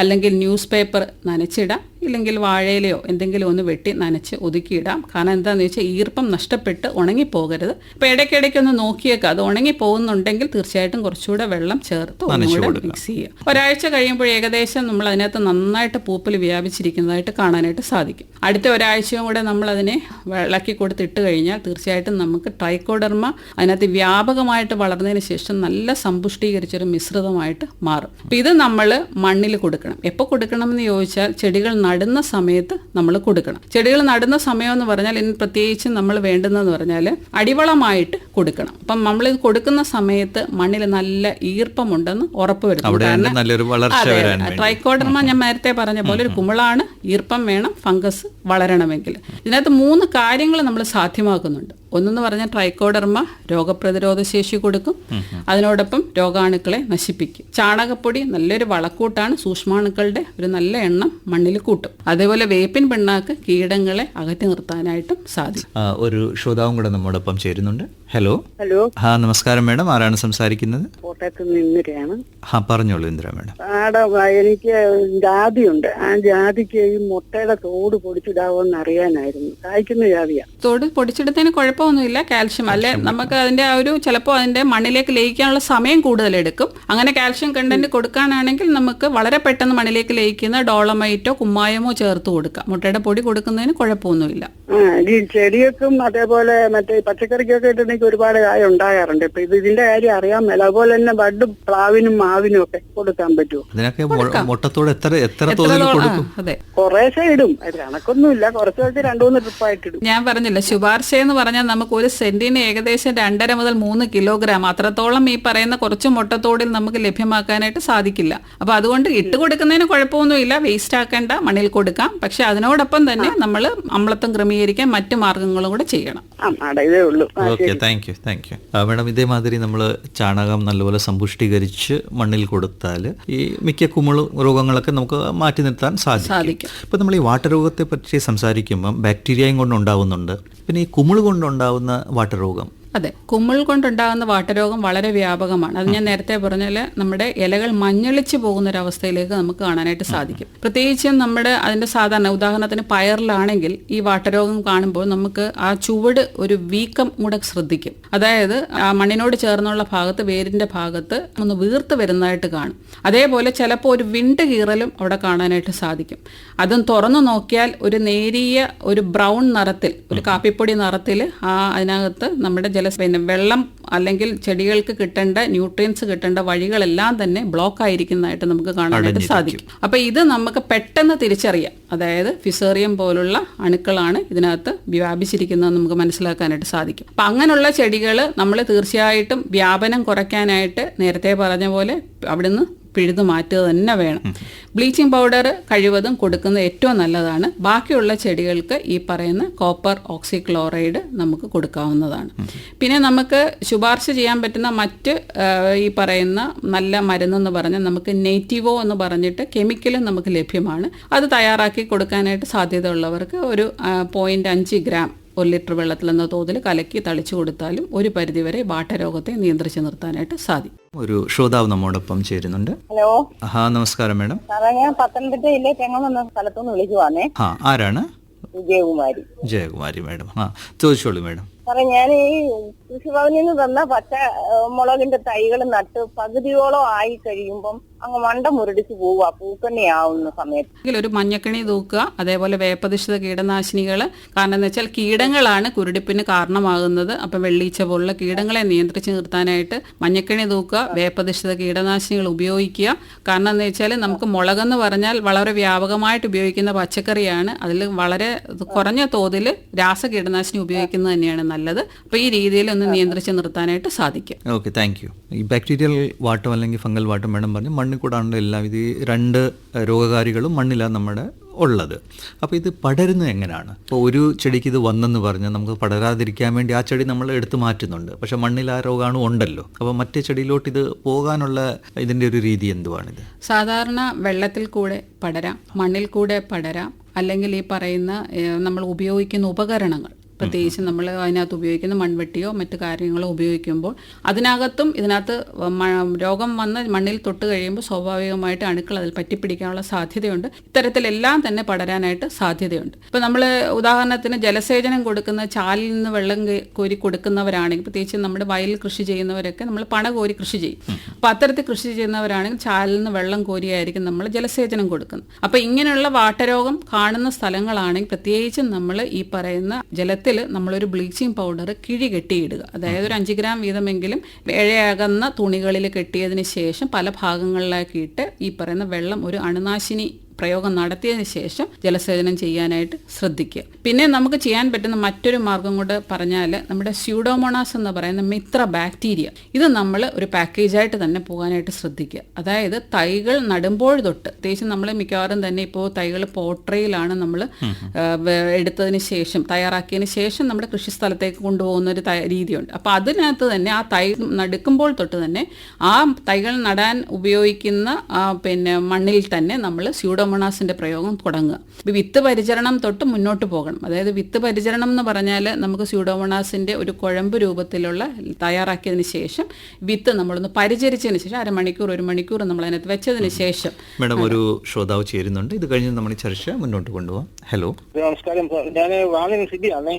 അല്ലെങ്കിൽ ന്യൂസ് പേപ്പർ നനച്ചിടാം, ഇല്ലെങ്കിൽ വാഴയിലയോ എന്തെങ്കിലും ഒന്ന് വെട്ടി നനച്ച് ഒതുക്കിയിടാം. കാരണം എന്താണെന്ന് വെച്ചാൽ ഈർപ്പം നഷ്ടപ്പെട്ട് ഉണങ്ങിപ്പോകരുത്. അപ്പോൾ ഇടയ്ക്കിടയ്ക്ക് ഒന്ന് നോക്കിയേക്കാം. അത് ഉണങ്ങി പോകുന്നുണ്ടെങ്കിൽ തീർച്ചയായിട്ടും കുറച്ചുകൂടെ വെള്ളം ചേർത്ത് ഒന്നുകൂടെ മിക്സ് ചെയ്യുക. ഒരാഴ്ച കഴിയുമ്പോൾ ഏകദേശം നമ്മൾ അതിനകത്ത് നന്നായിട്ട് പൂപ്പൽ വ്യാപിച്ചിരിക്കുന്നതായിട്ട് കാണാനായിട്ട് സാധിക്കും. അടുത്ത ഒരാഴ്ചയും കൂടെ നമ്മൾ അതിനെ വിളക്കി കൊടുത്തിട്ട് കഴിഞ്ഞാൽ തീർച്ചയായിട്ടും നമുക്ക് ട്രൈക്കോഡർമ അതിനകത്ത് വ്യാപകമായിട്ട് വളർന്നതിന് ശേഷം നല്ല സമ്പുഷ്ടീകരിച്ചൊരു മിശ്രിതമായിട്ട് മാറും. അപ്പം ഇത് നമ്മൾ മണ്ണിൽ കൊടുക്കണം. എപ്പോൾ കൊടുക്കണം എന്ന് ചോദിച്ചാൽ ചെടികൾ നടുന്ന സമയത്ത് നമ്മൾ കൊടുക്കണം. ചെടികൾ നടുന്ന സമയം എന്ന് പറഞ്ഞാൽ ഇന്ന് പ്രത്യേകിച്ച് നമ്മൾ വേണ്ടുന്നതെന്ന് പറഞ്ഞാൽ അടിവളമായിട്ട് കൊടുക്കണം. അപ്പം നമ്മൾ ഇത് കൊടുക്കുന്ന സമയത്ത് മണ്ണിൽ നല്ല ഈർപ്പമുണ്ടെന്ന് ഉറപ്പുവരുത്തണം. കാരണം ട്രൈക്കോഡർമ ഞാൻ നേരത്തെ പറഞ്ഞ പോലെ ഒരു കുമിളാണ്, ഈർപ്പം വേണം ഫംഗസ് വളരണമെങ്കിൽ. ഇതിനകത്ത് 3 കാര്യങ്ങൾ നമ്മൾ സാധ്യമാക്കുന്നുണ്ട്. ഒന്നെന്ന് പറഞ്ഞാൽ ട്രൈക്കോഡർമ രോഗപ്രതിരോധ ശേഷി കൊടുക്കും, അതിനോടൊപ്പം രോഗാണുക്കളെ നശിപ്പിക്കും. ചാണകപ്പൊടി നല്ലൊരു വളക്കൂട്ടാണ്, സൂക്ഷ്മാണുക്കളുടെ ഒരു നല്ല എണ്ണം മണ്ണിൽ കൂട്ടും. അതേപോലെ വേപ്പിൻ പിണ്ണാക്ക് കീടങ്ങളെ അകറ്റി നിർത്താനായിട്ടും സാധിക്കും. ഒരു ശ്രോതാവും കൂടെ നമ്മോടൊപ്പം ചേരുന്നുണ്ട്. ഹലോ. നമസ്കാരം മാഡം, ആരാണ് സംസാരിക്കുന്നത്? കോട്ടയത്ത് നിന്ന് ഇന്ദിരയാണ്. പറഞ്ഞോളൂ ഇന്ദിര മാഡം. എനിക്ക് ജാതിയുണ്ട്. ആ ജാതിക്ക് ഈ മുട്ടയുടെ തോട് പൊടിച്ചിടാവോന്ന് അറിയാനായിരുന്നു. കായ്ക്കുന്ന ജാതിയാ. തോട് പൊടിച്ചെടുത്തതിന് കുഴപ്പമൊന്നുമില്ല. കാൽഷ്യം അല്ലെ, നമുക്ക് അതിന്റെ ആ ഒരു ചിലപ്പോൾ അതിന്റെ മണ്ണിലേക്ക് ലയിക്കാനുള്ള സമയം കൂടുതലെടുക്കും. അങ്ങനെ കാൽഷ്യം കണ്ടന്റ് കൊടുക്കാനാണെങ്കിൽ നമുക്ക് വളരെ പെട്ടെന്ന് മണ്ണിലേക്ക് ലയിക്കുന്ന ഡോളമൈറ്റോ കുമ്മായമോ ചേർത്ത് കൊടുക്കാം. മുട്ടയുടെ പൊടി കൊടുക്കുന്നതിന് കുഴപ്പമൊന്നുമില്ല. ഈ ചെടികൾക്കും അതേപോലെ മറ്റേ പച്ചക്കറിക്കൊക്കെ ഇട്ടുണ്ടെങ്കിൽ ഒരുപാട് കായ ഉണ്ടാകാറുണ്ട്. ഇപ്പൊ ഇതിന്റെ കാര്യം അറിയാൻ മേല. അതുപോലെ തന്നെ ബഡ് പ്ലാവിനും മാവിനും ഒക്കെ കൊടുക്കാൻ പറ്റുമോ? മുട്ടത്തോട് എത്ര തോതിൽ കൊടുക്കും? കുറേശ്ശെ ഇടും, കണക്കൊന്നുമില്ല. കുറച്ച് 2-3 ട്രിപ്പായിട്ട് ഇടും. ഞാൻ പറഞ്ഞില്ല, ശുപാർശ എന്ന് പറഞ്ഞാൽ നമുക്ക് ഒരു സെന്റിന് ഏകദേശം 2.5 മുതൽ 3 കിലോഗ്രാം അത്രത്തോളം ഈ പറയുന്ന കുറച്ച് മുട്ടത്തോടിൽ നമുക്ക് ലഭ്യമാക്കാനായിട്ട് സാധിക്കില്ല. അപ്പൊ അതുകൊണ്ട് ഇട്ട് കൊടുക്കുന്നതിന് കുഴപ്പമൊന്നുമില്ല, വേസ്റ്റ് ആക്കേണ്ട, മണ്ണിൽ കൊടുക്കാം. പക്ഷെ അതിനോടൊപ്പം തന്നെ നമ്മൾ അമ്ലത്വം ക്രമീകരിക്കാൻ മറ്റു മാർഗങ്ങളും കൂടെ ചെയ്യണം. ഇതേ ഉള്ളൂ. Thank you madam. ഇതേമാതിരി നമ്മൾ ചാണകം നല്ലപോലെ സമ്പുഷ്ടീകരിച്ച് മണ്ണിൽ കൊടുത്താൽ ഈ മിക്ക കുമിള് രോഗങ്ങളൊക്കെ നമുക്ക് മാറ്റി നിർത്താൻ സാധിക്കും. ഇപ്പൊ നമ്മൾ ഈ വാട്ടരോഗത്തെ പറ്റി സംസാരിക്കുമ്പം ബാക്ടീരിയയും കൊണ്ടുണ്ടാവുന്നുണ്ട്, പിന്നെ ഈ കുമിള് കൊണ്ടുണ്ടാവുന്ന വാട്ടരോഗം അതെ, കുമിൾ കൊണ്ടുണ്ടാകുന്ന വാട്ടരോഗം വളരെ വ്യാപകമാണ്. അത് ഞാൻ നേരത്തെ പറഞ്ഞാൽ നമ്മുടെ ഇലകൾ മഞ്ഞളിച്ച് പോകുന്ന ഒരു അവസ്ഥയിലേക്ക് നമുക്ക് കാണാനായിട്ട് സാധിക്കും. പ്രത്യേകിച്ചും നമ്മുടെ അതിന്റെ സാധാരണ ഉദാഹരണത്തിന് പയറിലാണെങ്കിൽ ഈ വാട്ടരോഗം കാണുമ്പോൾ നമുക്ക് ആ ചുവട് ഒരു വീക്കം കൂടെ ശ്രദ്ധിക്കും. അതായത് ആ മണ്ണിനോട് ചേർന്നുള്ള ഭാഗത്ത്, വേരിന്റെ ഭാഗത്ത് ഒന്ന് വീർത്ത് വരുന്നതായിട്ട് കാണും. അതേപോലെ ചിലപ്പോൾ ഒരു വിണ്ട് കീറലും അവിടെ കാണാനായിട്ട് സാധിക്കും. അതും തുറന്നു നോക്കിയാൽ ഒരു നേരിയ ഒരു ബ്രൗൺ നിറത്തിൽ, ഒരു കാപ്പിപ്പൊടി നിറത്തിൽ അതിനകത്ത് നമ്മുടെ വെള്ളം അല്ലെങ്കിൽ ചെടികൾക്ക് കിട്ടേണ്ട ന്യൂട്രിയൻസ് കിട്ടേണ്ട വഴികളെല്ലാം തന്നെ ബ്ലോക്ക് ആയിരിക്കുന്നതായിട്ട് നമുക്ക് കാണാനായിട്ട് സാധിക്കും. അപ്പൊ ഇത് നമുക്ക് പെട്ടെന്ന് തിരിച്ചറിയാം. അതായത് ഫിസേറിയം പോലുള്ള അണുക്കളാണ് ഇതിനകത്ത് വ്യാപിച്ചിരിക്കുന്നത് നമുക്ക് മനസ്സിലാക്കാനായിട്ട് സാധിക്കും. അപ്പൊ അങ്ങനെയുള്ള ചെടികൾ നമ്മൾ തീർച്ചയായിട്ടും വ്യാപനം കുറയ്ക്കാനായിട്ട് നേരത്തെ പറഞ്ഞ പോലെ അവിടുന്ന് പിഴുതു മാറ്റുക തന്നെ വേണം. ബ്ലീച്ചിങ് പൗഡർ കഴിവതും കൊടുക്കുന്നത് ഏറ്റവും നല്ലതാണ്. ബാക്കിയുള്ള ചെടികൾക്ക് ഈ പറയുന്ന കോപ്പർ ഓക്സിക്ലോറൈഡ് നമുക്ക് കൊടുക്കാവുന്നതാണ്. പിന്നെ നമുക്ക് ശുപാർശ ചെയ്യാൻ പറ്റുന്ന മറ്റ് ഈ പറയുന്ന നല്ല മരുന്നെന്ന് പറഞ്ഞാൽ നമുക്ക് നേറ്റീവോ എന്ന് പറഞ്ഞിട്ട് കെമിക്കലും നമുക്ക് ലഭ്യമാണ്. അത് തയ്യാറാക്കി കൊടുക്കാനായിട്ട് സാധ്യതയുള്ളവർക്ക് ഒരു 0.5 ഗ്രാം 1 ലിറ്റർ വെള്ളത്തിലെന്ന തോതിൽ കലക്കി തളിച്ചു കൊടുത്താലും ഒരു പരിധിവരെ വാട്ടരോഗത്തെ നിയന്ത്രിച്ചു നിർത്താനായിട്ട് സാധിക്കും. ഒരു ശ്രോതാവ് നമ്മോടൊപ്പം ചേരുന്നുണ്ട്. ഹലോ. നമസ്കാരം മാഡം. സാറേ, ഞാൻ പത്തനംതിട്ടയിലെ തെങ്ങം എന്ന സ്ഥലത്തുനിന്ന് വിളിക്കുവാന്നേ. ആരാണ്? ജയകുമാരി മാഡം. ചോദിച്ചോളൂ മാഡം. സാറേ, ഞാൻ ഈ കൃഷിഭവനിൽ നിന്ന് തന്ന പച്ചമുളകിന്റെ തൈകൾ നട്ട് പകുതിയോളം ആയി കഴിയുമ്പം അങ്ങ് മണ്ട മുരടിച്ച് പോവുക, പൂക്കണ്ണിയാവുന്ന സമയത്ത് ഒരു മഞ്ഞക്കണി തൂക്കുക. അതേപോലെ വേപ്പധിഷ്ഠിത കീടനാശിനികൾ. കാരണം എന്ന് വെച്ചാൽ കീടങ്ങളാണ് കുരുടിപ്പിന് കാരണമാകുന്നത്. അപ്പം വെള്ളീച്ച പോലുള്ള കീടങ്ങളെ നിയന്ത്രിച്ച് നിർത്താനായിട്ട് മഞ്ഞക്കണി തൂക്കുക, വേപ്പധിഷ്ഠിത കീടനാശിനികൾ ഉപയോഗിക്കുക. കാരണം എന്ന് വെച്ചാൽ നമുക്ക് മുളകെന്ന് പറഞ്ഞാൽ വളരെ വ്യാപകമായിട്ട് ഉപയോഗിക്കുന്ന പച്ചക്കറിയാണ്. അതിൽ വളരെ കുറഞ്ഞ തോതിൽ രാസകീടനാശിനി ഉപയോഗിക്കുന്നത് തന്നെയാണ് നല്ലത്. അപ്പൊ ഈ രീതിയിൽ ഒന്ന് നിയന്ത്രിച്ച് നിർത്താനായിട്ട് സാധിക്കും. Okay, thank you. ഈ ബാക്ടീരിയൽ വാട്ടം അല്ലെങ്കിൽ ഫംഗൽ വാട്ടം മേഡം പറഞ്ഞു മണ്ണിൽ കൂടാണല്ലോ എല്ലാം. ഇത് 2 രോഗകാരികളും മണ്ണിലാണ് നമ്മുടെ ഉള്ളത്. അപ്പോൾ ഇത് പടരുന്നത് എങ്ങനെയാണ്? ഇപ്പോൾ ഒരു ചെടിക്ക് ഇത് വന്നെന്ന് പറഞ്ഞാൽ നമുക്ക് പടരാതിരിക്കാൻ വേണ്ടി ആ ചെടി നമ്മൾ എടുത്തു മാറ്റുന്നുണ്ട്. പക്ഷെ മണ്ണിൽ ആ രോഗാണു ഉണ്ടല്ലോ. അപ്പോൾ മറ്റേ ചെടിയിലോട്ട് ഇത് പോകാനുള്ള ഇതിൻ്റെ ഒരു രീതി എന്തുവാണിത്? സാധാരണ വെള്ളത്തിൽ കൂടെ പടരാം, മണ്ണിൽ കൂടെ പടരാം, അല്ലെങ്കിൽ ഈ പറയുന്ന നമ്മൾ ഉപയോഗിക്കുന്ന ഉപകരണങ്ങൾ, പ്രത്യേകിച്ച് നമ്മൾ അതിനകത്ത് ഉപയോഗിക്കുന്ന മൺവെട്ടിയോ മറ്റു കാര്യങ്ങളോ ഉപയോഗിക്കുമ്പോൾ ഇതിനകത്ത് രോഗം വന്ന് മണ്ണിൽ തൊട്ട് കഴിയുമ്പോൾ സ്വാഭാവികമായിട്ട് അണുക്കൾ അതിൽ പറ്റിപ്പിടിക്കാനുള്ള സാധ്യതയുണ്ട്. ഇത്തരത്തിലെല്ലാം തന്നെ പടരാനായിട്ട് സാധ്യതയുണ്ട്. ഇപ്പം നമ്മൾ ഉദാഹരണത്തിന് ജലസേചനം കൊടുക്കുന്ന ചാലിൽ നിന്ന് വെള്ളം കോരി കൊടുക്കുന്നവരാണെങ്കിൽ, പ്രത്യേകിച്ച് നമ്മുടെ വയലിൽ കൃഷി ചെയ്യുന്നവരൊക്കെ നമ്മൾ പണ കോരി കൃഷി ചെയ്യും. അപ്പം അത്തരത്തിൽ കൃഷി ചെയ്യുന്നവരാണെങ്കിൽ ചാലിൽ നിന്ന് വെള്ളം കോരിയായിരിക്കും നമ്മൾ ജലസേചനം കൊടുക്കുന്നത്. അപ്പം ഇങ്ങനെയുള്ള വാട്ടരോഗം കാണുന്ന സ്ഥലങ്ങളാണെങ്കിൽ പ്രത്യേകിച്ചും നമ്മൾ ഈ പറയുന്ന ജലത്തിൽ നമ്മളൊരു ബ്ലീച്ചിങ് പൗഡർ കിഴി കെട്ടിയിടുക. അതായത് ഒരു 5 ഗ്രാം വീതമെങ്കിലും ഇഴയകന്ന തുണികളിൽ കെട്ടിയതിന് ശേഷം പല ഭാഗങ്ങളിലാക്കിയിട്ട് ഈ പറയുന്ന വെള്ളം ഒരു അണുനാശിനി പ്രയോഗം നടത്തിയതിന് ശേഷം ജലസേചനം ചെയ്യാനായിട്ട് ശ്രദ്ധിക്കുക. പിന്നെ നമുക്ക് ചെയ്യാൻ പറ്റുന്ന മറ്റൊരു മാർഗം കൂടെ പറഞ്ഞാൽ നമ്മുടെ സ്യൂഡോമോണാസ് എന്ന് പറയുന്ന മിത്ര ബാക്ടീരിയ, ഇത് നമ്മൾ ഒരു പാക്കേജായിട്ട് തന്നെ പോകാനായിട്ട് ശ്രദ്ധിക്കുക. അതായത് തൈകൾ നടുമ്പോൾ തൊട്ട്, പ്രത്യേകിച്ച് നമ്മൾ മിക്കവാറും തന്നെ ഇപ്പോൾ തൈകൾ പോട്രയിലാണ് നമ്മൾ എടുത്തതിന് ശേഷം തയ്യാറാക്കിയതിന് ശേഷം നമ്മുടെ കൃഷിസ്ഥലത്തേക്ക് കൊണ്ടുപോകുന്ന ഒരു രീതിയുണ്ട്. അപ്പോൾ അതിനകത്ത് തന്നെ ആ തൈ നടുക്കുമ്പോൾ തൊട്ട് തന്നെ ആ തൈകൾ നടാൻ ഉപയോഗിക്കുന്ന മണ്ണിൽ തന്നെ നമ്മൾ സ്യൂഡോമോണാസിന്റെ പ്രയോഗം തുടങ്ങുക. വിത്ത് പരിചരണം തൊട്ട് മുന്നോട്ട് പോകണം. അതായത് വിത്ത് പരിചരണം എന്ന് പറഞ്ഞാൽ നമുക്ക് സ്യൂഡോമോണാസിന്റെ ഒരു കുഴമ്പ് രൂപത്തിലുള്ള തയ്യാറാക്കിയതിന് ശേഷം വിത്ത് നമ്മളൊന്ന് പരിചരിച്ചതിന് ശേഷം 1/2 മണിക്കൂർ 1 മണിക്കൂർ നമ്മൾ അതിനകത്ത് വെച്ചതിന് ശേഷം. മേഡം, ഒരു ശ്രോതാവ് ചേരുന്നുണ്ട്. ഇത് കഴിഞ്ഞ് നമ്മൾ ചർച്ച മുന്നോട്ട് കൊണ്ടുപോകാം. ഹലോ. നമസ്കാരം. ഞാൻ വാങ്ങുന്ന സിദ്ധിയാണേ.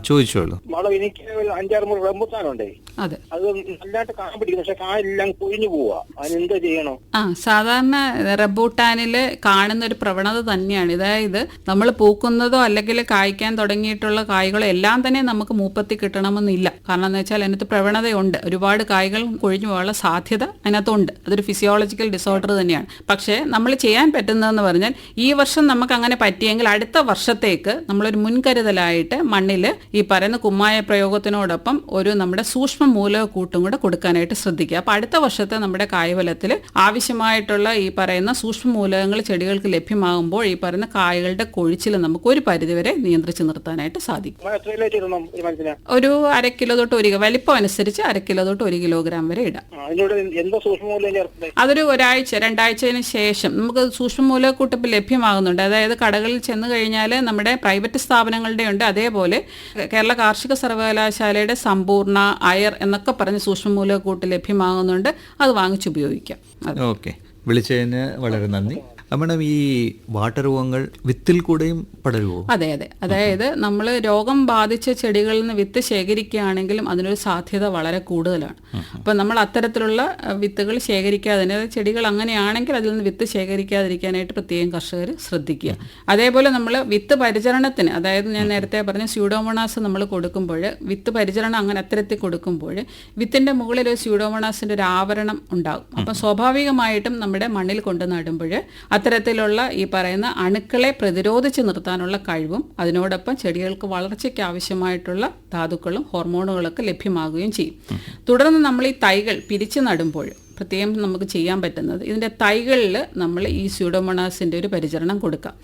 ചോദിച്ചോളൂ. എനിക്ക് 5-6 റംബുട്ടാനുണ്ടേ. അതെ, അത് നല്ലതായിട്ട് കായ പിടിക്കും. പക്ഷെ കായെല്ലാം പൊഴിഞ്ഞു പോവാ. അതിനെന്താ ചെയ്യണം? സാധാരണ റംബൂട്ടാനിൽ കാണുന്ന ഒരു പ്രവണത തന്നെയാണ്. അതായത് നമ്മൾ പൂക്കുന്നതോ അല്ലെങ്കിൽ കായ്ക്കാൻ തുടങ്ങിയിട്ടുള്ള കായ്കളോ എല്ലാം തന്നെ നമുക്ക് മൂപ്പത്തി കിട്ടണമെന്നില്ല. കാരണം എന്ന് വെച്ചാൽ അതിനകത്ത് പ്രവണതയുണ്ട്. ഒരുപാട് കായ്കൾ കൊഴിഞ്ഞു പോകാനുള്ള സാധ്യത അതിനകത്തുണ്ട്. അതൊരു ഫിസിയോളജിക്കൽ ഡിസോർഡർ തന്നെയാണ്. പക്ഷേ നമ്മൾ ചെയ്യാൻ പറ്റുന്നതെന്ന് പറഞ്ഞാൽ ഈ വർഷം നമുക്ക് അങ്ങനെ പറ്റിയെങ്കിൽ അടുത്ത വർഷത്തേക്ക് നമ്മളൊരു മുൻകരുതലായിട്ട് മണ്ണിൽ ഈ പറയുന്ന കുമ്മായ പ്രയോഗത്തിനോടൊപ്പം ഒരു നമ്മുടെ സൂക്ഷ്മ മൂലകൂട്ടും കൂടെ കൊടുക്കാനായിട്ട് ശ്രദ്ധിക്കുക. അപ്പൊ അടുത്ത വർഷത്തെ നമ്മുടെ കായ്ഫലത്തിൽ ആവശ്യമായിട്ടുള്ള ഈ പറയുന്ന സൂക്ഷ്മ മൂലകങ്ങൾ ചെടികൾക്ക് ലഭ്യമാകുമ്പോൾ ഈ പറയുന്ന കായകളുടെ കൊഴിച്ചിൽ നമുക്ക് ഒരു പരിധിവരെ നിയന്ത്രിച്ച് നിർത്താനായിട്ട് സാധിക്കും. ഒരു 1/2 കിലോ തൊട്ട് 1 വലിപ്പം അനുസരിച്ച് 1/2 കിലോ തൊട്ട് 1 കിലോഗ്രാം വരെ ഇടാം. അതൊരു 1-2 ശേഷം നമുക്ക് സൂക്ഷ്മ മൂലകൂട്ട് ഇപ്പം ലഭ്യമാകുന്നുണ്ട്. അതായത് കടകളിൽ ചെന്ന് കഴിഞ്ഞാൽ നമ്മുടെ പ്രൈവറ്റ് സ്ഥാപനങ്ങളുടെ ഉണ്ട്. അതേപോലെ കേരള കാർഷിക സർവകലാശാലയുടെ സമ്പൂർണ്ണ അയർ എന്നൊക്കെ പറഞ്ഞ് സൂക്ഷ്മമൂലകൂട്ട് ലഭ്യമാകുന്നുണ്ട്. അത് വാങ്ങിച്ചുപയോഗിക്കാം. ഓക്കെ, വിളിച്ചതിന് വളരെ നന്ദി. മാഡം, ഈ വാട്ടരോഗങ്ങൾ വിത്തിൽ കൂടെയും പടരുമോ? അതെ. അതായത് നമ്മൾ രോഗം ബാധിച്ച ചെടികളിൽ നിന്ന് വിത്ത് ശേഖരിക്കുകയാണെങ്കിലും അതിനൊരു സാധ്യത വളരെ കൂടുതലാണ്. അപ്പം നമ്മൾ അത്തരത്തിലുള്ള വിത്തുകൾ ശേഖരിക്കാതെ, ചെടികൾ അങ്ങനെയാണെങ്കിൽ അതിൽ നിന്ന് വിത്ത് ശേഖരിക്കാതിരിക്കാനായിട്ട് പ്രത്യേകം കർഷകർ ശ്രദ്ധിക്കുക. അതേപോലെ നമ്മൾ വിത്ത് പരിചരണത്തിന്, അതായത് ഞാൻ നേരത്തെ പറഞ്ഞ സ്യൂഡോമോണാസ് നമ്മൾ കൊടുക്കുമ്പോൾ, വിത്ത് പരിചരണം അങ്ങനെ അത്തരത്തിൽ കൊടുക്കുമ്പോൾ വിത്തിൻ്റെ മുകളിൽ ഒരു സ്യൂഡോമോണാസിൻ്റെ ഒരു ആവരണം ഉണ്ടാകും. അപ്പം സ്വാഭാവികമായിട്ടും നമ്മുടെ മണ്ണിൽ കൊണ്ട് നടുമ്പോൾ അത്തരത്തിലുള്ള ഈ പറയുന്ന അണുക്കളെ പ്രതിരോധിച്ച് നിർത്താനുള്ള കഴിവും അതിനോടൊപ്പം ചെടികൾക്ക് വളർച്ചയ്ക്ക് ആവശ്യമായിട്ടുള്ള ധാതുക്കളും ഹോർമോണുകളൊക്കെ ലഭ്യമാകുകയും ചെയ്യും. തുടർന്ന് നമ്മൾ ഈ തൈകൾ പിരിച്ചു നടുമ്പോൾ പ്രത്യേകം നമുക്ക് ചെയ്യാൻ പറ്റുന്നത്, ഇതിൻ്റെ തൈകളിൽ നമ്മൾ ഈ സ്യൂഡോമോണാസിൻ്റെ ഒരു പരിചരണം കൊടുക്കാം.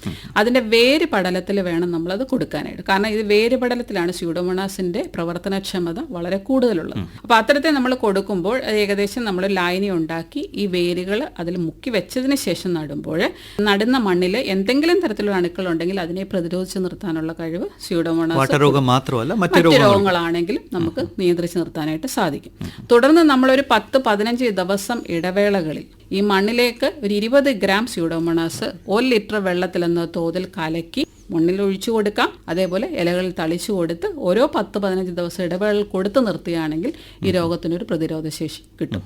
അതിൻ്റെ വേര് പടലത്തിൽ വേണം നമ്മളത് കൊടുക്കാനായിട്ട്. കാരണം ഇത് വേര് പടലത്തിലാണ് സ്യൂഡോമോണാസിൻ്റെ പ്രവർത്തനക്ഷമത വളരെ കൂടുതലുള്ളത്. അപ്പോൾ അത്തരത്തിൽ നമ്മൾ കൊടുക്കുമ്പോൾ ഏകദേശം നമ്മൾ ലായനി ഉണ്ടാക്കി ഈ വേരുകൾ അതിൽ മുക്കി വെച്ചതിന് ശേഷം നടുമ്പോൾ നടുന്ന മണ്ണിൽ എന്തെങ്കിലും തരത്തിലുള്ള അണുക്കളുണ്ടെങ്കിൽ അതിനെ പ്രതിരോധിച്ച് നിർത്താനുള്ള കഴിവ് സ്യൂഡോമോണാസ് മാത്രമല്ല മറ്റു രോഗങ്ങളാണെങ്കിലും നമുക്ക് നിയന്ത്രിച്ച് നിർത്താനായിട്ട് സാധിക്കും. തുടർന്ന് നമ്മളൊരു 10-15 ദിവസം ഇടവേളകളിൽ ഈ മണ്ണിലേക്ക് ഒരു 20 ഗ്രാം സ്യൂഡോമോണാസ് 1 ലിറ്റർ വെള്ളത്തിലെന്ന തോതിൽ കലക്കി മണ്ണിൽ ഒഴിച്ചു കൊടുക്കാം. അതേപോലെ ഇലകളിൽ തളിച്ചു കൊടുത്ത് ഓരോ 10-15 ദിവസം ഇടവേളകൾ കൊടുത്തു നിർത്തുകയാണെങ്കിൽ ഈ രോഗത്തിനൊരു പ്രതിരോധ ശേഷി കിട്ടും.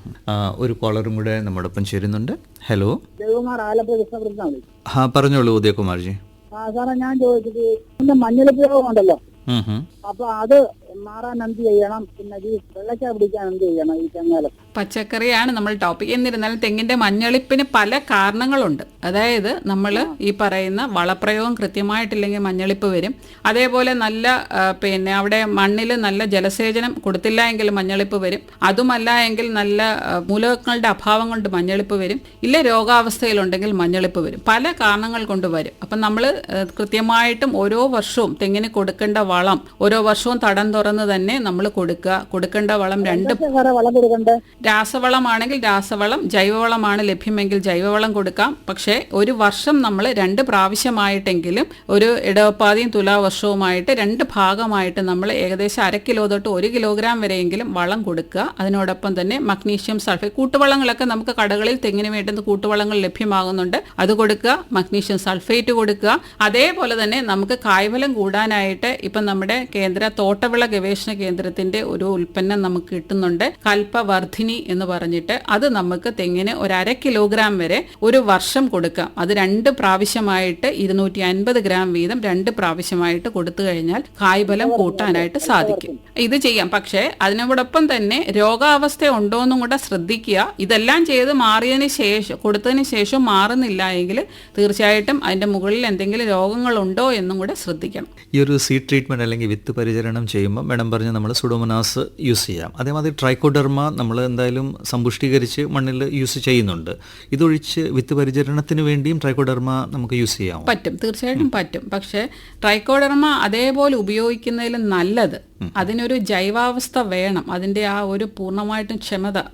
ഒരു കോളറും കൂടെ നമ്മോടൊപ്പം ചേരുന്നുണ്ട്. ഹലോ, ഉദയകുമാർ, ആലപ്പുഴ കൃഷ്ണപുരത്താണ്. പറഞ്ഞോളൂ ഉദയകുമാർജി. സാറേ, ഞാൻ ചോദിച്ചത് മഞ്ഞളിപ്പ് രോഗം ഉണ്ടല്ലോ, അപ്പൊ അത് മാറാൻ എന്ത് ചെയ്യണം? പിന്നെ ഈ വെള്ളച്ച പിടിക്കാൻ എന്ത് ചെയ്യണം? ഈ തെങ്ങാലം പച്ചക്കറിയാണ് നമ്മൾ ടോപ്പിക്. എന്നിരുന്നാലും തെങ്ങിന്റെ മഞ്ഞളിപ്പിന് പല കാരണങ്ങളുണ്ട്. അതായത് നമ്മൾ ഈ പറയുന്ന വളപ്രയോഗം കൃത്യമായിട്ടില്ലെങ്കിൽ മഞ്ഞളിപ്പ് വരും. അതേപോലെ നല്ല അവിടെ മണ്ണിൽ നല്ല ജലസേചനം കൊടുത്തില്ല എങ്കിൽ മഞ്ഞളിപ്പ് വരും. അതുമല്ല എങ്കിൽ നല്ല മൂലകങ്ങളുടെ അഭാവം കൊണ്ട് മഞ്ഞളിപ്പ് വരും. ഇല്ല രോഗാവസ്ഥയിലുണ്ടെങ്കിൽ മഞ്ഞളിപ്പ് വരും. പല കാരണങ്ങൾ കൊണ്ട് വരും. അപ്പം നമ്മൾ കൃത്യമായിട്ടും ഓരോ വർഷവും തെങ്ങിന് കൊടുക്കേണ്ട വളം ഓരോ വർഷവും തടം തുറന്ന് തന്നെ നമ്മൾ കൊടുക്കേണ്ട വളം രാസവളമാണെങ്കിൽ രാസവളം, ജൈവവളമാണ് ലഭ്യമെങ്കിൽ ജൈവവളം കൊടുക്കാം. പക്ഷേ ഒരു വർഷം നമ്മൾ 2 പ്രാവശ്യമായിട്ടെങ്കിലും ഒരു ഇടവപ്പാതിയും തുലാവർഷവുമായിട്ട് 2 ഭാഗമായിട്ട് നമ്മൾ ഏകദേശം 1/2 കിലോ തൊട്ട് 1 കിലോഗ്രാം വരെയെങ്കിലും വളം കൊടുക്കുക. അതിനോടൊപ്പം തന്നെ മഗ്നീഷ്യം സൾഫേറ്റ്, കൂട്ടുവളങ്ങളൊക്കെ നമുക്ക് കടകളിൽ തെങ്ങിന് വേണ്ടുന്ന കൂട്ടുവളങ്ങൾ ലഭ്യമാകുന്നുണ്ട്. അത് കൊടുക്കുക. മഗ്നീഷ്യം സൾഫേറ്റ് കൊടുക്കുക. അതേപോലെ തന്നെ നമുക്ക് കായ്ഫലം കൂടാനായിട്ട് ഇപ്പം നമ്മുടെ കേന്ദ്ര തോട്ടവിള ഗവേഷണ കേന്ദ്രത്തിന്റെ ഒരു ഉൽപ്പന്നം നമുക്ക് കിട്ടുന്നുണ്ട്, കൽപ്പവർദ്ധിനി എന്ന് പറഞ്ഞിട്ട്. അത് നമുക്ക് തെങ്ങിന് ഒരു 1/2 കിലോഗ്രാം വരെ ഒരു വർഷം കൊടുക്കാം. അത് 2 പ്രാവശ്യമായിട്ട് 250 ഗ്രാം വീതം 2 പ്രാവശ്യമായിട്ട് കൊടുത്തു കഴിഞ്ഞാൽ കായ്ഫലം കൂട്ടാനായിട്ട് സാധിക്കും. ഇത് ചെയ്യാം. പക്ഷേ അതിനോടൊപ്പം തന്നെ രോഗാവസ്ഥ ഉണ്ടോ എന്നും കൂടെ ശ്രദ്ധിക്കുക. ഇതെല്ലാം ചെയ്ത് മാറിയതിന് ശേഷം കൊടുത്തതിന് ശേഷം മാറുന്നില്ല എങ്കിൽ തീർച്ചയായിട്ടും അതിന്റെ മുകളിൽ എന്തെങ്കിലും രോഗങ്ങളുണ്ടോ എന്നും കൂടെ ശ്രദ്ധിക്കണം. ഈ ഒരു സീഡ് ട്രീറ്റ്മെന്റ് അല്ലെങ്കിൽ വിത്ത് പരിചരണം ചെയ്യുമ്പോൾ മാഡം പറഞ്ഞ് നമ്മൾ സുഡോമോണാസ് യൂസ് ചെയ്യാം. അതേമാതിരി ട്രൈക്കോഡെർമ നമ്മൾ എന്തായാലും സമ്പുഷ്ടീകരിച്ച് മണ്ണിൽ യൂസ് ചെയ്യുന്നുണ്ട്. ഇതൊഴിച്ച് വിത്ത് പരിചരണത്തിന് വേണ്ടിയും ട്രൈക്കോഡെർമ നമുക്ക് യൂസ് ചെയ്യാം? പറ്റും, തീർച്ചയായിട്ടും പറ്റും. പക്ഷേ ട്രൈക്കോഡെർമ അതേപോലെ ഉപയോഗിക്കുന്നതിലും നല്ലത് അതിനൊരു ജൈവാവസ്ഥ വേണം. അതിൻ്റെ ആ ഒരു പൂർണ്ണമായിട്ടും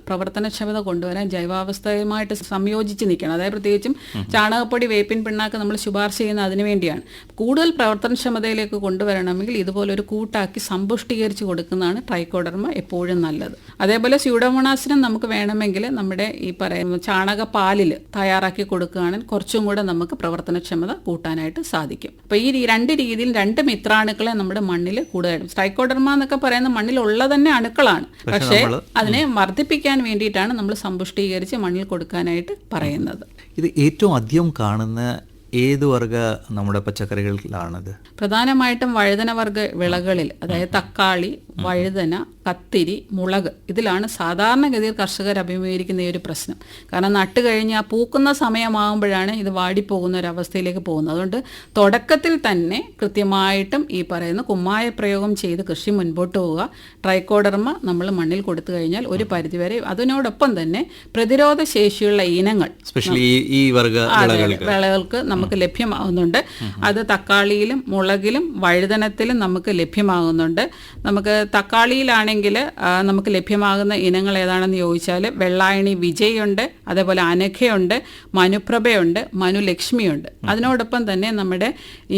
പ്രവർത്തനക്ഷമത കൊണ്ടുവരാൻ ജൈവാവസ്ഥയുമായിട്ട് സംയോജിച്ച് നിൽക്കണം. അതായത് പ്രത്യേകിച്ചും ചാണകപ്പൊടി, വേപ്പിൻ പിണ്ണാക്ക് നമ്മൾ ശുപാർശ ചെയ്യുന്നത് അതിനു വേണ്ടിയാണ്. കൂടുതൽ പ്രവർത്തനക്ഷമതയിലേക്ക് കൊണ്ടുവരണമെങ്കിൽ ഇതുപോലൊരു കൂട്ടാക്കി സമ്പുഷ്ടീകരിച്ച് കൊടുക്കുന്നതാണ് ട്രൈക്കോഡെർമ എപ്പോഴും നല്ലത്. അതേപോലെ സ്യൂഡോമോണാസിനും നമുക്ക് വേണമെങ്കിൽ നമ്മുടെ ഈ പറയുന്ന ചാണകപ്പാലിൽ തയ്യാറാക്കി കൊടുക്കുകയാണെങ്കിൽ കുറച്ചും കൂടെ നമുക്ക് പ്രവർത്തനക്ഷമത കൂട്ടാനായിട്ട് സാധിക്കും. അപ്പോൾ ഈ 2 രീതിയിൽ 2 മിത്രാണുക്കളെ നമ്മുടെ മണ്ണിൽ കൂടുതലായിട്ടും, ട്രൈക്കോഡെർമ എന്നൊക്കെ പറയുന്ന മണ്ണിലുള്ള തന്നെ അണുക്കളാണ്. പക്ഷേ അതിനെ വർദ്ധിപ്പിക്കാൻ വേണ്ടിയിട്ടാണ് നമ്മൾ സമ്പുഷ്ടീകരിച്ച് മണ്ണിൽ കൊടുക്കാനായിട്ട് പറയുന്നത്. ഇത് ഏറ്റവും അധികം കാണുന്ന ഏത് വർഗ നമ്മുടെ പച്ചക്കറികളിലാണത്? പ്രധാനമായിട്ടും വഴുതനവർഗ വിളകളിൽ, അതായത് തക്കാളി, വഴുതന, കത്തിരി, മുളക്, ഇതിലാണ് സാധാരണഗതിയിൽ കർഷകർ അഭിമുഖീകരിക്കുന്ന ഈ ഒരു പ്രശ്നം. കാരണം നട്ട് കഴിഞ്ഞ് ആ പൂക്കുന്ന സമയമാകുമ്പോഴാണ് ഇത് വാടിപ്പോകുന്ന ഒരവസ്ഥയിലേക്ക് പോകുന്നത്. അതുകൊണ്ട് തുടക്കത്തിൽ തന്നെ കൃത്യമായിട്ടും ഈ പറയുന്ന കുമ്മായ പ്രയോഗം ചെയ്ത് കൃഷി മുൻപോട്ട് പോവുക. ട്രൈക്കോഡെർമ നമ്മൾ മണ്ണിൽ കൊടുത്തു കഴിഞ്ഞാൽ ഒരു പരിധിവരെ അതിനോടൊപ്പം തന്നെ പ്രതിരോധ ശേഷിയുള്ള ഇനങ്ങൾ ഈ വർഗ വിളകൾക്ക് നമുക്ക് ലഭ്യമാകുന്നുണ്ട്. അത് തക്കാളിയിലും മുളകിലും വഴുതനത്തിലും നമുക്ക് ലഭ്യമാകുന്നുണ്ട്. നമുക്ക് തക്കാളിയിലാണെങ്കിൽ നമുക്ക് ലഭ്യമാകുന്ന ഇനങ്ങൾ ഏതാണെന്ന് ചോദിച്ചാൽ വെള്ളായണി വിജയുണ്ട്, അതേപോലെ അനഘയുണ്ട്, മനുപ്രഭയുണ്ട്, മനുലക്ഷ്മിയുണ്ട്. അതിനോടൊപ്പം തന്നെ നമ്മുടെ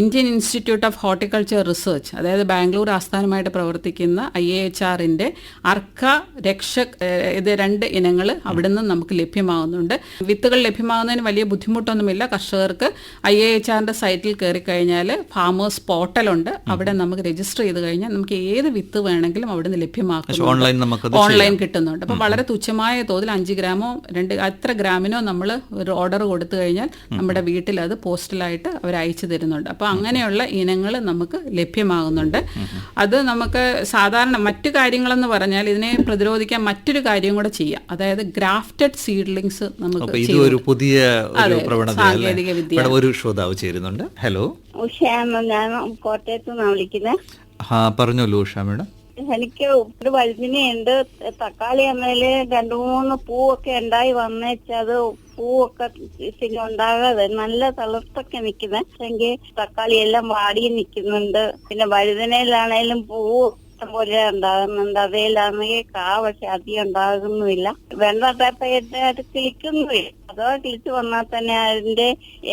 Indian institute of horticulture research, അതായത് ബാംഗ്ലൂർ ആസ്ഥാനമായിട്ട് പ്രവർത്തിക്കുന്ന IIHRന്റെ അർക്ക രക്ഷക്, ഇത് 2 ഇനങ്ങൾ അവിടെ നിന്ന് നമുക്ക് ലഭ്യമാകുന്നുണ്ട്. വിത്തുകൾ ലഭ്യമാകുന്നതിന് വലിയ ബുദ്ധിമുട്ടൊന്നുമില്ല. കർഷകർക്ക് IIHRന്റെ സൈറ്റിൽ കയറി കഴിഞ്ഞാൽ ഫാമേഴ്സ് പോർട്ടലുണ്ട്, അവിടെ നമുക്ക് രജിസ്റ്റർ ചെയ്ത് കഴിഞ്ഞാൽ നമുക്ക് ഏത് വിത്ത് വേണമെങ്കിലും അവിടെ നിന്ന് ലഭ്യമാക്കുന്നുണ്ട്, ഓൺലൈൻ കിട്ടുന്നുണ്ട്. അപ്പോൾ വളരെ തുച്ഛമായ തോതിൽ 5 ഗ്രാമോ 2 ഗ്രാമിനോ നമ്മൾ ഒരു ഓർഡർ കൊടുത്തു കഴിഞ്ഞാൽ നമ്മുടെ വീട്ടിൽ അത് പോസ്റ്റലായിട്ട് അവർ അയച്ചു തരുന്നുണ്ട്. അപ്പോൾ അങ്ങനെയുള്ള ഇനങ്ങൾ നമുക്ക് ലഭ്യമാകുന്നുണ്ട്. അത് നമുക്ക് സാധാരണ മറ്റു കാര്യങ്ങളെന്ന് പറഞ്ഞാൽ ഇതിനെ പ്രതിരോധിക്കാൻ മറ്റൊരു കാര്യം കൂടെ ചെയ്യാം, അതായത് ഗ്രാഫ്റ്റഡ് സീഡ്ലിങ്സ് നമുക്ക് ഇതൊരു പുതിയ സാങ്കേതിക വിദ്യ. ഒരു ശ്രോതാവ് ചേരുന്നുണ്ട്. ഹലോ, ഞാൻ കോട്ടയത്ത് നിന്നാണ് വിളിക്കുന്നത്. പറഞ്ഞോളൂ ഉഷ മേഡം. എനിക്ക് ഒരു വഴുതിനുണ്ട്, തക്കാളി അമ്മയില് 2-3 പൂവൊക്കെ ഉണ്ടായി വന്നേച്ചത് പൂവൊക്കെ ഉണ്ടാകാതെ നല്ല തളർത്തൊക്കെ നിക്കുന്നത്. പക്ഷെങ്കിൽ തക്കാളി എല്ലാം വാടി നിൽക്കുന്നുണ്ട്. പിന്നെ വഴുതനയിലാണേലും പൂവ് പോലെ ഉണ്ടാകുന്നുണ്ട്, അതേലാണെങ്കിൽ പക്ഷെ അധികം ഉണ്ടാകുന്നുമില്ല. വെള്ള ടൈപ്പായിട്ട് കിളിക്കുന്നുമില്ല. അഥവാ കിളിച്ചു വന്നാൽ തന്നെ അതിന്റെ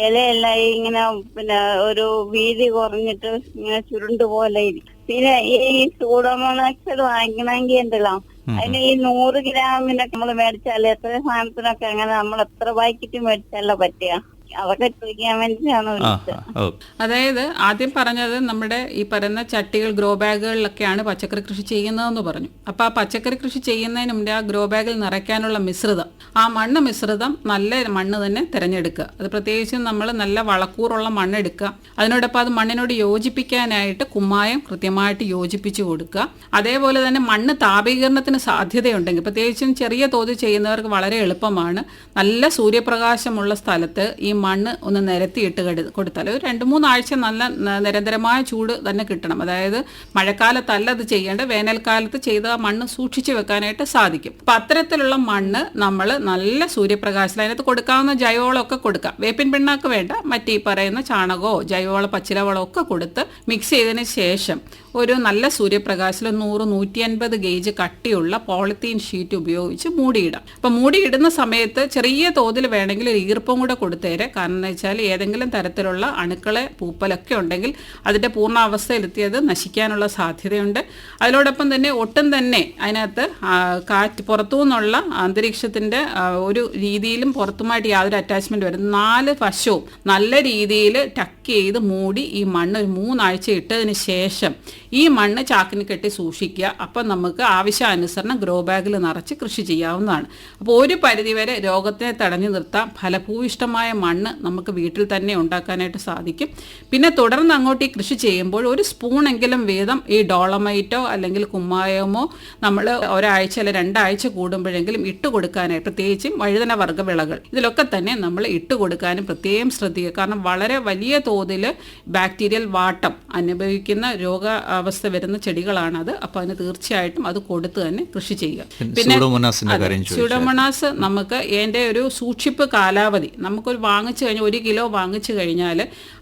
ഇലയെല്ലാം ഇങ്ങനെ പിന്നെ ഒരു വീതി കുറഞ്ഞിട്ട് ഇങ്ങനെ ചുരുണ്ട് പോലെ ഇരിക്കും. പിന്നെ ഈ സൂഡോമോണാക്സ് വാങ്ങിക്കണമെങ്കിൽ ഉണ്ടല്ലോ, അതിന് ഈ 100 ഗ്രാമിനൊക്കെ നമ്മൾ മേടിച്ചാൽ എത്ര സാധനത്തിനൊക്കെ അങ്ങനെ നമ്മൾ എത്ര പാക്കറ്റ് മേടിച്ചാലോ പറ്റുക? അതൊക്കെ ചോദിക്കാൻ വേണ്ടിയാണ് വിളിച്ചത്. അതായത് ആദ്യം പറഞ്ഞത് നമ്മുടെ ഈ പറയുന്ന ചട്ടികൾ, ഗ്രോ ബാഗുകളിലൊക്കെയാണ് പച്ചക്കറി കൃഷി ചെയ്യുന്നതെന്ന് പറഞ്ഞു. അപ്പോൾ ആ പച്ചക്കറി കൃഷി ചെയ്യുന്നതിന് മുമ്പ് ആ ഗ്രോ ബാഗിൽ നിറയ്ക്കാനുള്ള മിശ്രിതം, ആ മണ്ണ് മിശ്രിതം നല്ല മണ്ണ് തന്നെ തിരഞ്ഞെടുക്കുക. അത് പ്രത്യേകിച്ചും നമ്മൾ നല്ല വളക്കൂറുള്ള മണ്ണ് എടുക്കുക. അതിനോടൊപ്പം അത് മണ്ണിനോട് യോജിപ്പിക്കാനായിട്ട് കുമ്മായം കൃത്യമായിട്ട് യോജിപ്പിച്ച് കൊടുക്കുക. അതേപോലെ തന്നെ മണ്ണ് താപീകരണത്തിന് സാധ്യതയുണ്ടെങ്കിൽ, പ്രത്യേകിച്ചും ചെറിയ തോതിൽ ചെയ്യുന്നവർക്ക് വളരെ എളുപ്പമാണ്, നല്ല സൂര്യപ്രകാശമുള്ള സ്ഥലത്ത് ഈ മണ്ണ് ഒന്ന് നിരത്തിയിട്ട് കൊടുത്താൽ ഒരു 2-3 ആഴ്ച നല്ല നിരന്തരമായ ചൂട് തന്നെ കിട്ടണം. അതായത് മഴക്കാലത്തല്ല അത് ചെയ്യേണ്ടത്, വേനൽക്കാലത്ത് ചെയ്ത് ആ മണ്ണ് സൂക്ഷിച്ചു വെക്കാനായിട്ട് സാധിക്കും. അപ്പം അത്തരത്തിലുള്ള മണ്ണ് നമ്മൾ നല്ല സൂര്യപ്രകാശത്തിൽ അതിനകത്ത് കൊടുക്കാവുന്ന ജൈവവളമൊക്കെ കൊടുക്കാം. വേപ്പിൻ പിണ്ണാക്ക് വേണ്ട, മറ്റീ പറയുന്ന ചാണകമോ ജൈവവളം പച്ചിലവളമോ ഒക്കെ കൊടുത്ത് മിക്സ് ചെയ്തതിന് ശേഷം ഒരു നല്ല സൂര്യപ്രകാശത്തിൽ 100-150 ഗേജ് കട്ടിയുള്ള പോളിത്തീൻ ഷീറ്റ് ഉപയോഗിച്ച് മൂടിയിടാം. അപ്പം മൂടിയിടുന്ന സമയത്ത് ചെറിയ തോതിൽ വേണമെങ്കിൽ ഒരു ഈർപ്പം കൂടെ കൊടുത്തേരെ. കാരണം എന്ന് വെച്ചാൽ ഏതെങ്കിലും തരത്തിലുള്ള അണുക്കളെ പൂപ്പലൊക്കെ ഉണ്ടെങ്കിൽ അതിൻ്റെ പൂർണ്ണാവസ്ഥയിലെത്തിയത് നശിക്കാനുള്ള സാധ്യതയുണ്ട്. അതിനോടൊപ്പം തന്നെ ഒട്ടും തന്നെ അതിനകത്ത് കാറ്റ് പുറത്തു നിന്നുള്ള അന്തരീക്ഷത്തിൻ്റെ ഒരു രീതിയിലും പുറത്തുമായിട്ട് യാതൊരു അറ്റാച്ച്മെൻറ്റ് വരും. 4 വശവും നല്ല രീതിയിൽ ടക്ക് ചെയ്ത് മൂടി ഈ മണ്ണ് ഒരു 3 ആഴ്ച ഇട്ടതിന് ശേഷം ഈ മണ്ണ് ചാക്കിന് കെട്ടി സൂക്ഷിക്കുക. അപ്പം നമുക്ക് ആവശ്യാനുസരണം ഗ്രോ ബാഗിൽ നിറച്ച് കൃഷി ചെയ്യാവുന്നതാണ്. അപ്പോൾ ഒരു പരിധിവരെ രോഗത്തിനെ തടഞ്ഞു നിർത്താം. ഫലഭൂയിഷ്ടമായ മണ്ണ് നമുക്ക് വീട്ടിൽ തന്നെ ഉണ്ടാക്കാനായിട്ട് സാധിക്കും. പിന്നെ തുടർന്ന് അങ്ങോട്ട് ഈ കൃഷി ചെയ്യുമ്പോൾ ഒരു സ്പൂണെങ്കിലും വീതം ഈ ഡോളമൈറ്റോ അല്ലെങ്കിൽ കുമ്മായമോ നമ്മൾ ഒരാഴ്ച അല്ലെ 2 ആഴ്ച കൂടുമ്പോഴെങ്കിലും ഇട്ട് കൊടുക്കാനായിട്ട്, പ്രത്യേകിച്ചും വഴുതന വർഗ്ഗ വിളകൾ ഇതിലൊക്കെ തന്നെ നമ്മൾ ഇട്ട് കൊടുക്കാനും പ്രത്യേകം ശ്രദ്ധിക്കുക. കാരണം വളരെ വലിയ തോതിൽ ബാക്ടീരിയൽ വാട്ടം അനുഭവിക്കുന്ന രോഗാവസ്ഥ വരുന്ന ചെടികളാണത്. അപ്പോൾ അതിന് തീർച്ചയായിട്ടും അത് കൊടുത്ത് തന്നെ കൃഷി ചെയ്യുക. പിന്നെ സ്യൂഡോമോണാസ് നമുക്ക് അതിൻ്റെ ഒരു സൂക്ഷിപ്പ് കാലാവധി നമുക്കൊരു വാങ്ങിച്ചു കഴിഞ്ഞാൽ 1 കിലോ വാങ്ങിച്ചു കഴിഞ്ഞാൽ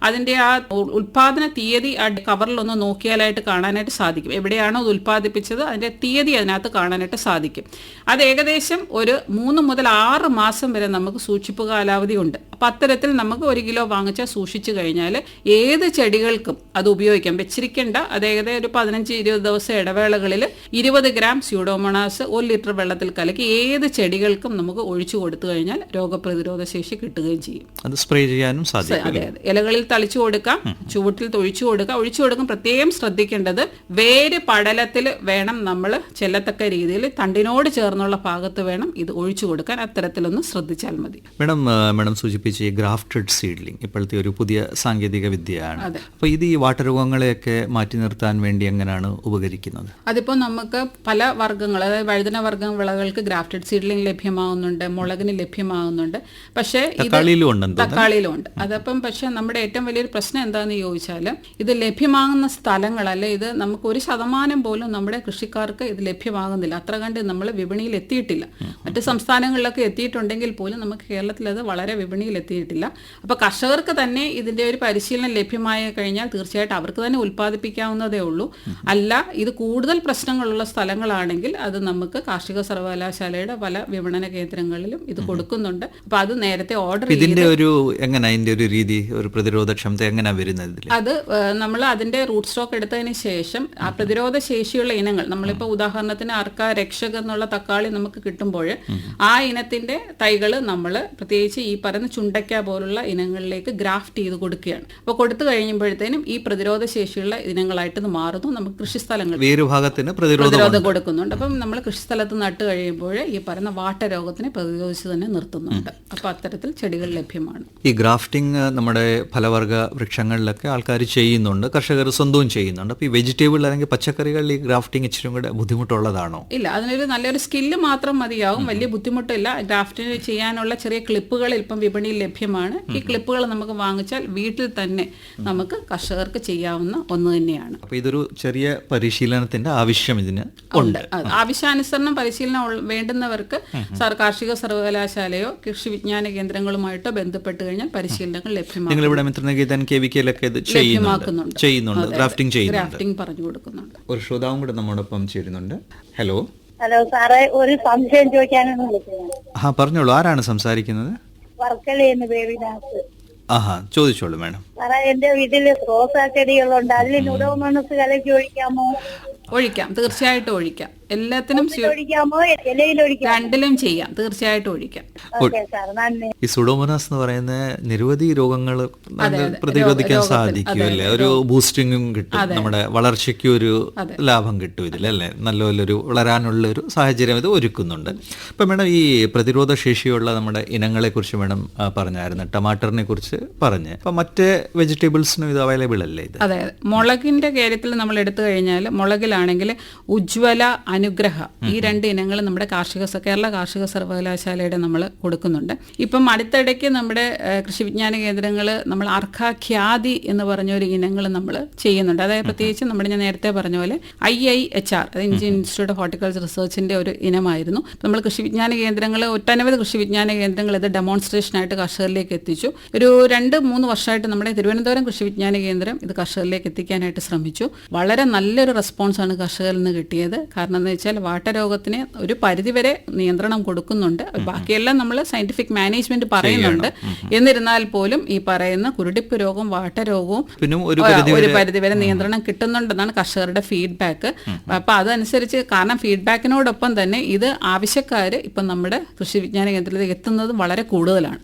അതിൻ്റെ ആ ഉൽപ്പാദന തീയതി ആ കവറിലൊന്ന് നോക്കിയാലായിട്ട് കാണാനായിട്ട് സാധിക്കും. എവിടെയാണോ അത് ഉൽപ്പാദിപ്പിച്ചത് അതിൻ്റെ തീയതി അതിനകത്ത് കാണാനായിട്ട് സാധിക്കും. അത് ഏകദേശം ഒരു 3 മുതൽ 6 മാസം വരെ നമുക്ക് സൂക്ഷിപ്പ് കാലാവധി ഉണ്ട്. അപ്പം അത്തരത്തിൽ നമുക്ക് 1 കിലോ വാങ്ങിച്ചാൽ സൂക്ഷിച്ചു കഴിഞ്ഞാൽ ഏത് ചെടികൾക്കും അത് ഉപയോഗിക്കാം. വെച്ചിരിക്കേണ്ട, അത് ഏകദേശം ഒരു 15-20 ദിവസം ഇടവേളകളിൽ 20 ഗ്രാം സ്യൂഡോമോണാസ് 1 ലിറ്റർ വെള്ളത്തിൽ കലക്കി ഏത് ചെടികൾക്കും നമുക്ക് ഒഴിച്ചു കൊടുത്തു കഴിഞ്ഞാൽ രോഗപ്രതിരോധ ശേഷി കിട്ടുകയും ചെയ്യും. അത് സ്പ്രേ ചെയ്യാനും സാധിക്കും. അതെ, ഇലകളിൽ തളിച്ചു കൊടുക്കാം, ചുവട്ടിൽ ഒഴിച്ചു കൊടുക്കാം. ഒഴിച്ചു കൊടുക്കും പ്രത്യേകം ശ്രദ്ധിക്കേണ്ടത് വേര് പടലത്തിൽ വേണം നമ്മൾ ചെല്ലത്തക്ക രീതിയിൽ തണ്ടിനോട് ചേർന്നുള്ള ഭാഗത്ത് വേണം ഇത് ഒഴിച്ചു കൊടുക്കാൻ. അത്തരത്തിലൊന്ന് ശ്രദ്ധിച്ചാൽ മതി. മേഡം സൂചിപ്പിച്ച ഈ ഗ്രാഫ്റ്റഡ് സീഡ്ലിംഗ് ഇപ്പോഴത്തെ ഒരു പുതിയ സാങ്കേതിക വിദ്യയാണ്. അപ്പോൾ ഇത് ഈ വാട്ടരോഗങ്ങളെയൊക്കെ മാറ്റി നിർത്താൻ വേണ്ടി എങ്ങനെയാണ് ഉപകരിക്കുന്നത്? അതിപ്പോൾ നമുക്ക് പല വർഗ്ഗങ്ങൾ, അതായത് വഴുതന വർഗ്ഗം വിളകൾക്ക് ഗ്രാഫ്റ്റഡ് സീഡ്ലിംഗ് ലഭ്യമാകുന്നുണ്ട്, മുളകിന് ലഭ്യമാകുന്നുണ്ട്. പക്ഷേ തക്കാളിയിലും ഉണ്ട്. അതപ്പം പക്ഷെ നമ്മുടെ ഏറ്റവും വലിയൊരു പ്രശ്നം എന്താണെന്ന് ചോദിച്ചാൽ ഇത് ലഭ്യമാകുന്ന സ്ഥലങ്ങളല്ലേ, ഇത് നമുക്ക് 1% പോലും നമ്മുടെ കൃഷിക്കാർക്ക് ഇത് ലഭ്യമാകുന്നില്ല. അത്ര കണ്ട് നമ്മൾ വിപണിയിൽ എത്തിയിട്ടില്ല. മറ്റ് സംസ്ഥാനങ്ങളിലൊക്കെ എത്തിയിട്ടുണ്ടെങ്കിൽ പോലും നമുക്ക് കേരളത്തിൽ അത് വളരെ വിപണിയിൽ എത്തിയിട്ടില്ല. അപ്പോൾ കർഷകർക്ക് തന്നെ ഇതിൻ്റെ ഒരു പരിശീലനം ലഭ്യമായി കഴിഞ്ഞാൽ തീർച്ചയായിട്ടും അവർക്ക് തന്നെ ഉൽപ്പാദിപ്പിക്കാവുന്നതേ ഉള്ളൂ. അല്ല ഇത് കൂടുതൽ പ്രശ്നങ്ങളുള്ള സ്ഥലങ്ങളാണെങ്കിൽ അത് നമുക്ക് കാർഷിക സർവകലാശാലയുടെ പല വിപണന കേന്ദ്രങ്ങളിലും ഇത് കൊടുക്കുന്നുണ്ട്. അപ്പൊ അത് നേരത്തെ ഓർഡർ ഇതിന്റെ ഒരു എങ്ങനെ അതിന്റെ ഒരു രീതി, ഒരു പ്രതിരോധക്ഷമത എങ്ങനെ വരുന്നത് ഇതിൽ? അത് നമ്മൾ അതിന്റെ റൂട്ട് സ്റ്റോക്ക് എടുത്തതിന് ശേഷം ആ പ്രതിരോധ ശേഷിയുള്ള ഇനങ്ങൾ, നമ്മളിപ്പോൾ ഉദാഹരണത്തിന് അർക്ക രക്ഷക് എന്നുള്ള തക്കാളി നമുക്ക് കിട്ടുമ്പോൾ ആ ഇനത്തിന്റെ തൈകൾ നമ്മൾ പ്രത്യേകിച്ച് ഈ പറയുന്ന ചുണ്ടയ്ക്ക പോലുള്ള ഇനങ്ങളിലേക്ക് ഗ്രാഫ്റ്റ് ചെയ്ത് കൊടുക്കുകയാണ്. അപ്പോൾ കൊടുത്തു കഴിയുമ്പോഴത്തേനും ഈ പ്രതിരോധ ശേഷിയുള്ള ഇനങ്ങളായിട്ട് ഇത് മാറുന്നു. നമുക്ക് കൃഷിസ്ഥലങ്ങൾ വേരുഭാഗത്തിന് പ്രതിരോധം കൊടുക്കുന്നുണ്ട്. അപ്പം നമ്മൾ കൃഷിസ്ഥലത്ത് നട്ട് കഴിയുമ്പോൾ ഈ പറയുന്ന വാട്ടരോഗത്തിനെ പ്രതിരോധിച്ച് തന്നെ നിർത്തുന്നുണ്ട്. അപ്പോൾ അത്തരത്തിൽ ചെടികൾ ലഭ്യമാണ്. ഈ ഗ്രാഫ്റ്റിംഗ് നമ്മുടെ ഫലവർഗ വൃക്ഷങ്ങളിലൊക്കെ ആൾക്കാർ ചെയ്യുന്നുണ്ട്, കർഷകർ സ്വന്തവും ചെയ്യുന്നുണ്ട്. അപ്പോൾ ഈ വെജിറ്റബിൾ അല്ലെങ്കിൽ പച്ചക്കറികളിൽ ഈ ഗ്രാഫ്റ്റിംഗ് ഇച്ചിരി കൂടെ ബുദ്ധിമുട്ടുള്ളതാണോ? ഇല്ല, അതിനൊരു നല്ലൊരു സ്കില്ല് മാത്രം മതിയാവും, വലിയ ബുദ്ധിമുട്ടില്ല. ഗ്രാഫ്റ്റിംഗ് ചെയ്യാനുള്ള ചെറിയ ക്ലിപ്പുകൾ ഇപ്പം വിപണിയിൽ ലഭ്യമാണ്. ഈ ക്ലിപ്പുകൾ നമുക്ക് വാങ്ങിച്ചാൽ വീട്ടിൽ തന്നെ നമുക്ക് കർഷകർക്ക് ചെയ്യാവുന്ന ഒന്ന് തന്നെയാണ്. അപ്പോൾ ഇതൊരു ചെറിയ പരിശീലനത്തിന്റെ ആവശ്യം ഇതിന് ഉണ്ട്. ആവശ്യാനുസരണം പരിശീലനം വേണ്ടുന്നവർക്ക് കാർഷിക സർവകലാശാലയോ കൃഷി വിജ്ഞാന കേന്ദ്രങ്ങളുമായിട്ടോ ബന്ധപ്പെട്ട് കഴിഞ്ഞാൽ പരിശീലനങ്ങൾ ലഭ്യമാണ്. നിങ്ങളിവിടെ മിത്രനികേതൻ KVK-ലൊക്കെ ഇത് ചെയ്യുന്നുണ്ട്, ഗ്രാഫ്റ്റിംഗ് പറഞ്ഞു കൊടുക്കുന്നുണ്ട്. ഒരു ശ്രോതാവും കൂടെ നമ്മോടൊപ്പം ചേരുന്നുണ്ട്. ഹലോ. ഹലോ സാറേ, ഒരു സംശയം ചോദിക്കാനാണ് വിളിക്കുന്നത്. പറഞ്ഞോളൂ, ആരാണ് സംസാരിക്കുന്നത്? വർക്കലയെന്ന് ബേബിനാഥ്. ചോദിച്ചോളൂ മാഡം. സാറേ, എന്റെ വീട്ടില് റോസാ ചെടികളുണ്ട്, അതിൽ ന്യൂഡോമോണസ് കലക്കി ഒഴിക്കാമോ? ഒഴിക്കാം, തീർച്ചയായിട്ടും ഒഴിക്കാം. എല്ലാത്തിനും ഒഴിക്കാമോ, ഇലയിൽ ഒഴിക്കാം? രണ്ടിലും ചെയ്യാം, തീർച്ചയായിട്ടും ഒഴിക്കാം. ഈ സുഡോമോനാസ് എന്ന് പറയുന്ന നിരവധി രോഗങ്ങൾ പ്രതിരോധിക്കാൻ സാധിക്കും അല്ലേ? ഒരു ബൂസ്റ്റിങ്ങും കിട്ടും, നമ്മുടെ വളർച്ചയ്ക്ക് ഒരു ലാഭം കിട്ടും ഇതിലല്ലേ? നല്ലൊരു വളരാനുള്ള ഒരു സാഹചര്യം ഇത് ഒരുക്കുന്നുണ്ട്. ഇപ്പം മേഡം ഈ പ്രതിരോധ ശേഷിയുള്ള നമ്മുടെ ഇനങ്ങളെ കുറിച്ച് മേഡം പറഞ്ഞായിരുന്നു, ടമാറ്ററിനെ കുറിച്ച് പറഞ്ഞ്. അപ്പം മറ്റ് വെജിറ്റബിൾസിനും ഇത് അവൈലബിൾ അല്ലേ ഇത്? അതെ, മുളകിന്റെ കാര്യത്തിൽ നമ്മൾ എടുത്തു കഴിഞ്ഞാൽ മുളകിലാണെങ്കിൽ ഉജ്വല, അനുഗ്രഹ ഈ രണ്ട് ഇനങ്ങൾ നമ്മുടെ കേരള കാർഷിക സർവകലാശാലയുടെ നമ്മൾ കൊടുക്കുന്നുണ്ട്. ഇപ്പം അടുത്തിടയ്ക്ക് നമ്മുടെ കൃഷി വിജ്ഞാന കേന്ദ്രങ്ങൾ നമ്മൾ അർക്ക ഖ്യാതി എന്ന് പറഞ്ഞൊരു ഇനങ്ങൾ നമ്മൾ ചെയ്യുന്നുണ്ട്. അതായത് പ്രത്യേകിച്ച് നമ്മുടെ ഞാൻ നേരത്തെ പറഞ്ഞ പോലെ IIHR, Indian institute of horticulture റിസർച്ചിന്റെ ഒരു ഇനമായിരുന്നു. നമ്മൾ കൃഷി വിജ്ഞാന കേന്ദ്രങ്ങൾ, ഒട്ടനവധി കൃഷി വിജ്ഞാന കേന്ദ്രങ്ങൾ ഇത് ഡെമോൺസ്ട്രേഷനായിട്ട് കർഷകരിലേക്ക് എത്തിച്ചു. ഒരു 2-3 വർഷമായിട്ട് നമ്മുടെ തിരുവനന്തപുരം കൃഷി വിജ്ഞാന കേന്ദ്രം ഇത് കർഷകരിലേക്ക് എത്തിക്കാനായിട്ട് ശ്രമിച്ചു. വളരെ നല്ലൊരു റെസ്പോൺസാണ് കർഷകരിൽ നിന്ന് കിട്ടിയത്. കാരണം എന്ന് വെച്ചാൽ വാട്ടരോഗത്തിന് ഒരു പരിധിവരെ നിയന്ത്രണം കൊടുക്കുന്നുണ്ട്. ബാക്കിയെല്ലാം നമ്മൾ സയന്റിഫിക് മാനേജ്മെന്റ് പറയുന്നുണ്ട്. എന്നിരുന്നാൽ പോലും ഈ പറയുന്ന കുരുടിപ്പ് രോഗവും വാട്ടരോഗവും ഒരു പരിധിവരെ നിയന്ത്രണം കിട്ടുന്നുണ്ടെന്നാണ് കർഷകരുടെ ഫീഡ്ബാക്ക്. അപ്പൊ അതനുസരിച്ച്, കാരണം ഫീഡ്ബാക്കിനോടൊപ്പം തന്നെ ഇത് ആവശ്യക്കാര് ഇപ്പം നമ്മുടെ കൃഷി വിജ്ഞാന കേന്ദ്രത്തിൽ എത്തുന്നത് വളരെ കൂടുതലാണ്.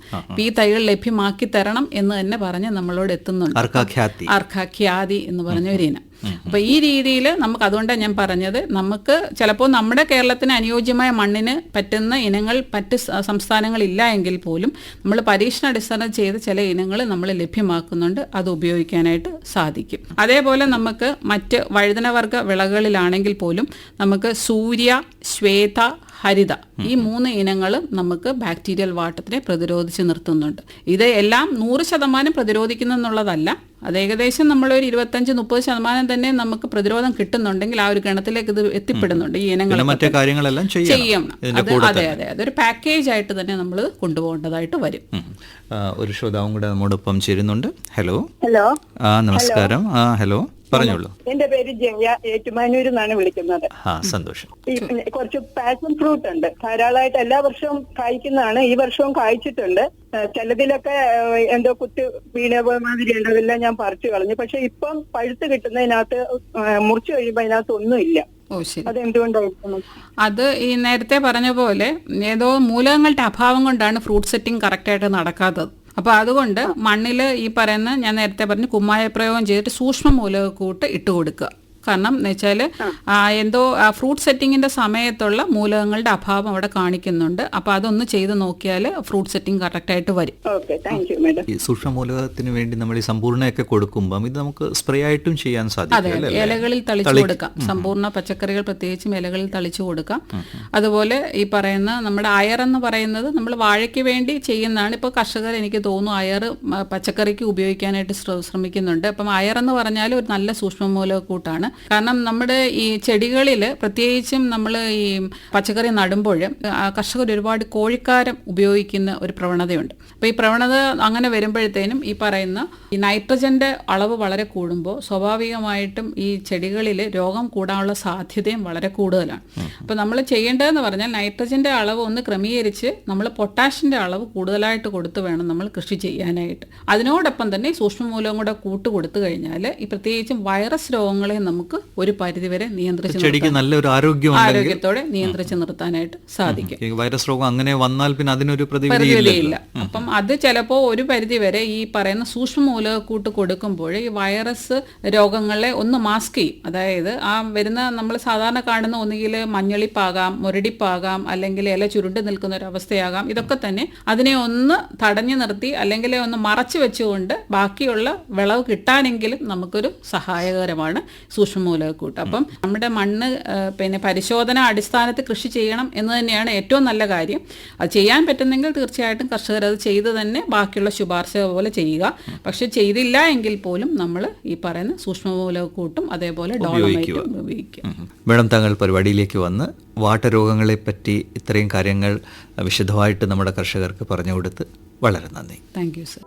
ഈ തൈകൾ ലഭ്യമാക്കി തരണം എന്ന് തന്നെ പറഞ്ഞ് നമ്മളോട് എത്തുന്നുണ്ട്. അർക്ക ഖ്യാതി എന്ന് പറഞ്ഞ ഒരു ഇനം. അപ്പൊ ഈ രീതിയിൽ നമുക്ക്, അതുകൊണ്ടാണ് ഞാൻ പറഞ്ഞത്, നമുക്ക് ചിലപ്പോൾ നമ്മുടെ കേരളത്തിന് അനുയോജ്യമായ മണ്ണിന് പറ്റുന്ന ഇനങ്ങൾ മറ്റ് സംസ്ഥാനങ്ങളില്ല എങ്കിൽ പോലും നമ്മൾ പരീക്ഷണാടിസ്ഥാനം ചെയ്ത് ചില ഇനങ്ങൾ നമ്മൾ ലഭ്യമാക്കുന്നുണ്ട്. അത് ഉപയോഗിക്കാനായിട്ട് സാധിക്കും. അതേപോലെ നമുക്ക് മറ്റ് വഴുതനവർഗ വിളകളിലാണെങ്കിൽ പോലും നമുക്ക് സൂര്യ, ശ്വേത, ഹരിത ഈ 3 ഇനങ്ങളും നമുക്ക് ബാക്ടീരിയൽ വാട്ടത്തിനെ പ്രതിരോധിച്ച് നിർത്തുന്നുണ്ട്. ഇത് എല്ലാം 100% പ്രതിരോധിക്കുന്നെന്നുള്ളതല്ല, അത് ഏകദേശം നമ്മളൊരു 25-30% തന്നെ നമുക്ക് പ്രതിരോധം കിട്ടുന്നുണ്ടെങ്കിൽ ആ ഒരു ഗണത്തിലേക്ക് ഇത് എത്തിപ്പെടുന്നുണ്ട്. ഈ ഇനങ്ങൾ ചെയ്യണം. അതെ, അതൊരു പാക്കേജ് ആയിട്ട് തന്നെ നമ്മൾ കൊണ്ടുപോകേണ്ടതായിട്ട് വരും. ഒരു ശ്രോതാവും കൂടെ നമ്മോടൊപ്പം ചേരുന്നുണ്ട്. ഹലോ. ഹലോ. നമസ്കാരം. ഹലോ, പറഞ്ഞോളൂ. എന്റെ പേര് ജയ, ഏറ്റുമാനൂരിൽ നിന്നാണ് വിളിക്കുന്നത്. സന്തോഷം. കുറച്ച് പാഷൻ ഫ്രൂട്ട് ഉണ്ട്, ധാരാളമായിട്ട് എല്ലാ വർഷവും കായ്ക്കുന്നതാണ്. ഈ വർഷവും കായ്ച്ചിട്ടുണ്ട്. ചിലതിലൊക്കെ എന്തോ കുത്ത് വീണ മാതിരി ഉണ്ട്, അതെല്ലാം ഞാൻ പറിച്ചു കളഞ്ഞു. പക്ഷെ ഇപ്പം പഴുത്ത് കിട്ടുന്നതിനകത്ത് മുറിച്ചു കഴിയുമ്പോ അതിനകത്ത് ഒന്നുമില്ല. അതെന്തുകൊണ്ടായിരിക്കും? അത് ഈ നേരത്തെ പറഞ്ഞ പോലെ ഏതോ മൂലകങ്ങളുടെ അഭാവം കൊണ്ടാണ് ഫ്രൂട്ട് സെറ്റിംഗ് കറക്റ്റായിട്ട് നടക്കാത്തത്. അപ്പോൾ അതുകൊണ്ട് മണ്ണിൽ ഈ പറയുന്ന ഞാൻ നേരത്തെ പറഞ്ഞ് കുമ്മായ പ്രയോഗം ചെയ്തിട്ട് സൂക്ഷ്മ മൂലകക്കൂട്ട് ഇട്ട് കൊടുക്കുക. കാരണം എന്ന് വെച്ചാൽ എന്തോ ഫ്രൂട്ട് സെറ്റിങ്ങിന്റെ സമയത്തുള്ള മൂലകങ്ങളുടെ അഭാവം അവിടെ കാണിക്കുന്നുണ്ട്. അപ്പൊ അതൊന്ന് ചെയ്ത് നോക്കിയാൽ ഫ്രൂട്ട് സെറ്റിംഗ് കറക്റ്റ് ആയിട്ട് വരും. ഈ സൂക്ഷ്മ മൂലകത്തിന് വേണ്ടി നമ്മൾ ഈ സമ്പൂർണ്ണയൊക്കെ കൊടുക്കുമ്പോൾ ഇത് നമുക്ക് സ്പ്രേ ആയിട്ടും ചെയ്യാൻ സാധിക്കും. അതെ, ഇലകളിൽ തളിച്ചു കൊടുക്കാം. സമ്പൂർണ്ണ പച്ചക്കറികൾ പ്രത്യേകിച്ചും ഇലകളിൽ തളിച്ചു കൊടുക്കാം. അതുപോലെ ഈ പറയുന്ന നമ്മുടെ അയർ എന്ന് പറയുന്നത് നമ്മൾ വാഴയ്ക്ക് വേണ്ടി ചെയ്യുന്നതാണ്. ഇപ്പോൾ കർഷകർ എനിക്ക് തോന്നുന്നു അയർ പച്ചക്കറിക്ക് ഉപയോഗിക്കാനായിട്ട് ശ്രമിക്കുന്നുണ്ട്. അപ്പം അയർ എന്ന് പറഞ്ഞാൽ ഒരു നല്ല സൂക്ഷ്മ മൂലകൂട്ടാണ്. കാരണം നമ്മുടെ ഈ ചെടികളിൽ പ്രത്യേകിച്ചും നമ്മൾ ഈ പച്ചക്കറി നടുമ്പോൾ കർഷകർ ഒരുപാട് കോഴിക്കാരം ഉപയോഗിക്കുന്ന ഒരു പ്രവണതയുണ്ട്. അപ്പോൾ ഈ പ്രവണത അങ്ങനെ വരുമ്പോഴത്തേനും ഈ പറയുന്ന ഈ നൈട്രജന്റെ അളവ് വളരെ കൂടുമ്പോൾ സ്വാഭാവികമായിട്ടും ഈ ചെടികളിൽ രോഗം കൂടാനുള്ള സാധ്യതയും വളരെ കൂടുതലാണ്. അപ്പോൾ നമ്മൾ ചെയ്യേണ്ടതെന്ന് പറഞ്ഞാൽ നൈട്രജന്റെ അളവ് ഒന്ന് ക്രമീകരിച്ച് നമ്മൾ പൊട്ടാഷിന്റെ അളവ് കൂടുതലായിട്ട് കൊടുത്ത് വേണം നമ്മൾ കൃഷി ചെയ്യാനായിട്ട്. അതിനോടൊപ്പം തന്നെ സൂക്ഷ്മമൂലകം കൂടെ കൂട്ട് കൊടുത്തു കഴിഞ്ഞാൽ ഈ പ്രത്യേകിച്ചും വൈറസ് രോഗങ്ങളെ നമുക്ക് ഒരു പരിധിവരെ ചെടിക്ക് നല്ലൊരു ആരോഗ്യത്തോടെ നിയന്ത്രിച്ച് നിർത്താനായിട്ട് സാധിക്കും. വൈറസ് രോഗം അങ്ങനെ വന്നാൽ പിന്നെ അതിനൊരു പ്രതിവിധിയില്ല. അപ്പം അത് ചിലപ്പോൾ ഒരു പരിധിവരെ ഈ പറയുന്ന സൂക്ഷ്മമൂലകൂട്ട് കൊടുക്കുമ്പോൾ ഈ വൈറസ് രോഗങ്ങളെ ഒന്ന് മാസ്ക് ചെയ്യും. അതായത് ആ വരുന്ന നമ്മൾ സാധാരണ കാണുന്ന ഒന്നുകിൽ മഞ്ഞളിപ്പാകാം, മുരടിപ്പാകാം, അല്ലെങ്കിൽ ഇല ചുരുണ്ട് നിൽക്കുന്ന ഒരു അവസ്ഥയാകാം. ഇതൊക്കെ തന്നെ അതിനെ ഒന്ന് തടഞ്ഞു നിർത്തി അല്ലെങ്കിൽ ഒന്ന് മറച്ചു വെച്ചുകൊണ്ട് ബാക്കിയുള്ള വിളവ് കിട്ടാനെങ്കിലും നമുക്കൊരു സഹായകരമാണ് സൂക്ഷ്മമൂലകൂട്ട്. അപ്പം നമ്മുടെ മണ്ണ് പിന്നെ പരിശോധന അടിസ്ഥാനത്തിൽ കൃഷി ചെയ്യണം എന്ന് തന്നെയാണ് ഏറ്റവും നല്ല കാര്യം. അത് ചെയ്യാൻ പറ്റുന്നെങ്കിൽ തീർച്ചയായിട്ടും കർഷകർ അത് ചെയ്ത് തന്നെ ബാക്കിയുള്ള ശുപാർശ പോലെ ചെയ്യുക. പക്ഷെ ചെയ്തില്ല എങ്കിൽ പോലും നമ്മൾ ഈ പറയുന്ന സൂക്ഷ്മമൂലകൂട്ടും അതേപോലെ ഡോളമൈറ്റും ഉപയോഗിക്കുക. മേഡം, താങ്കൾ പരിപാടിയിലേക്ക് വന്ന് വാട്ടരോഗങ്ങളെ പറ്റി ഇത്രയും കാര്യങ്ങൾ വിശദമായിട്ട് നമ്മുടെ കർഷകർക്ക് പറഞ്ഞു കൊടുത്ത് വളരെ നന്ദി. Thank you sir.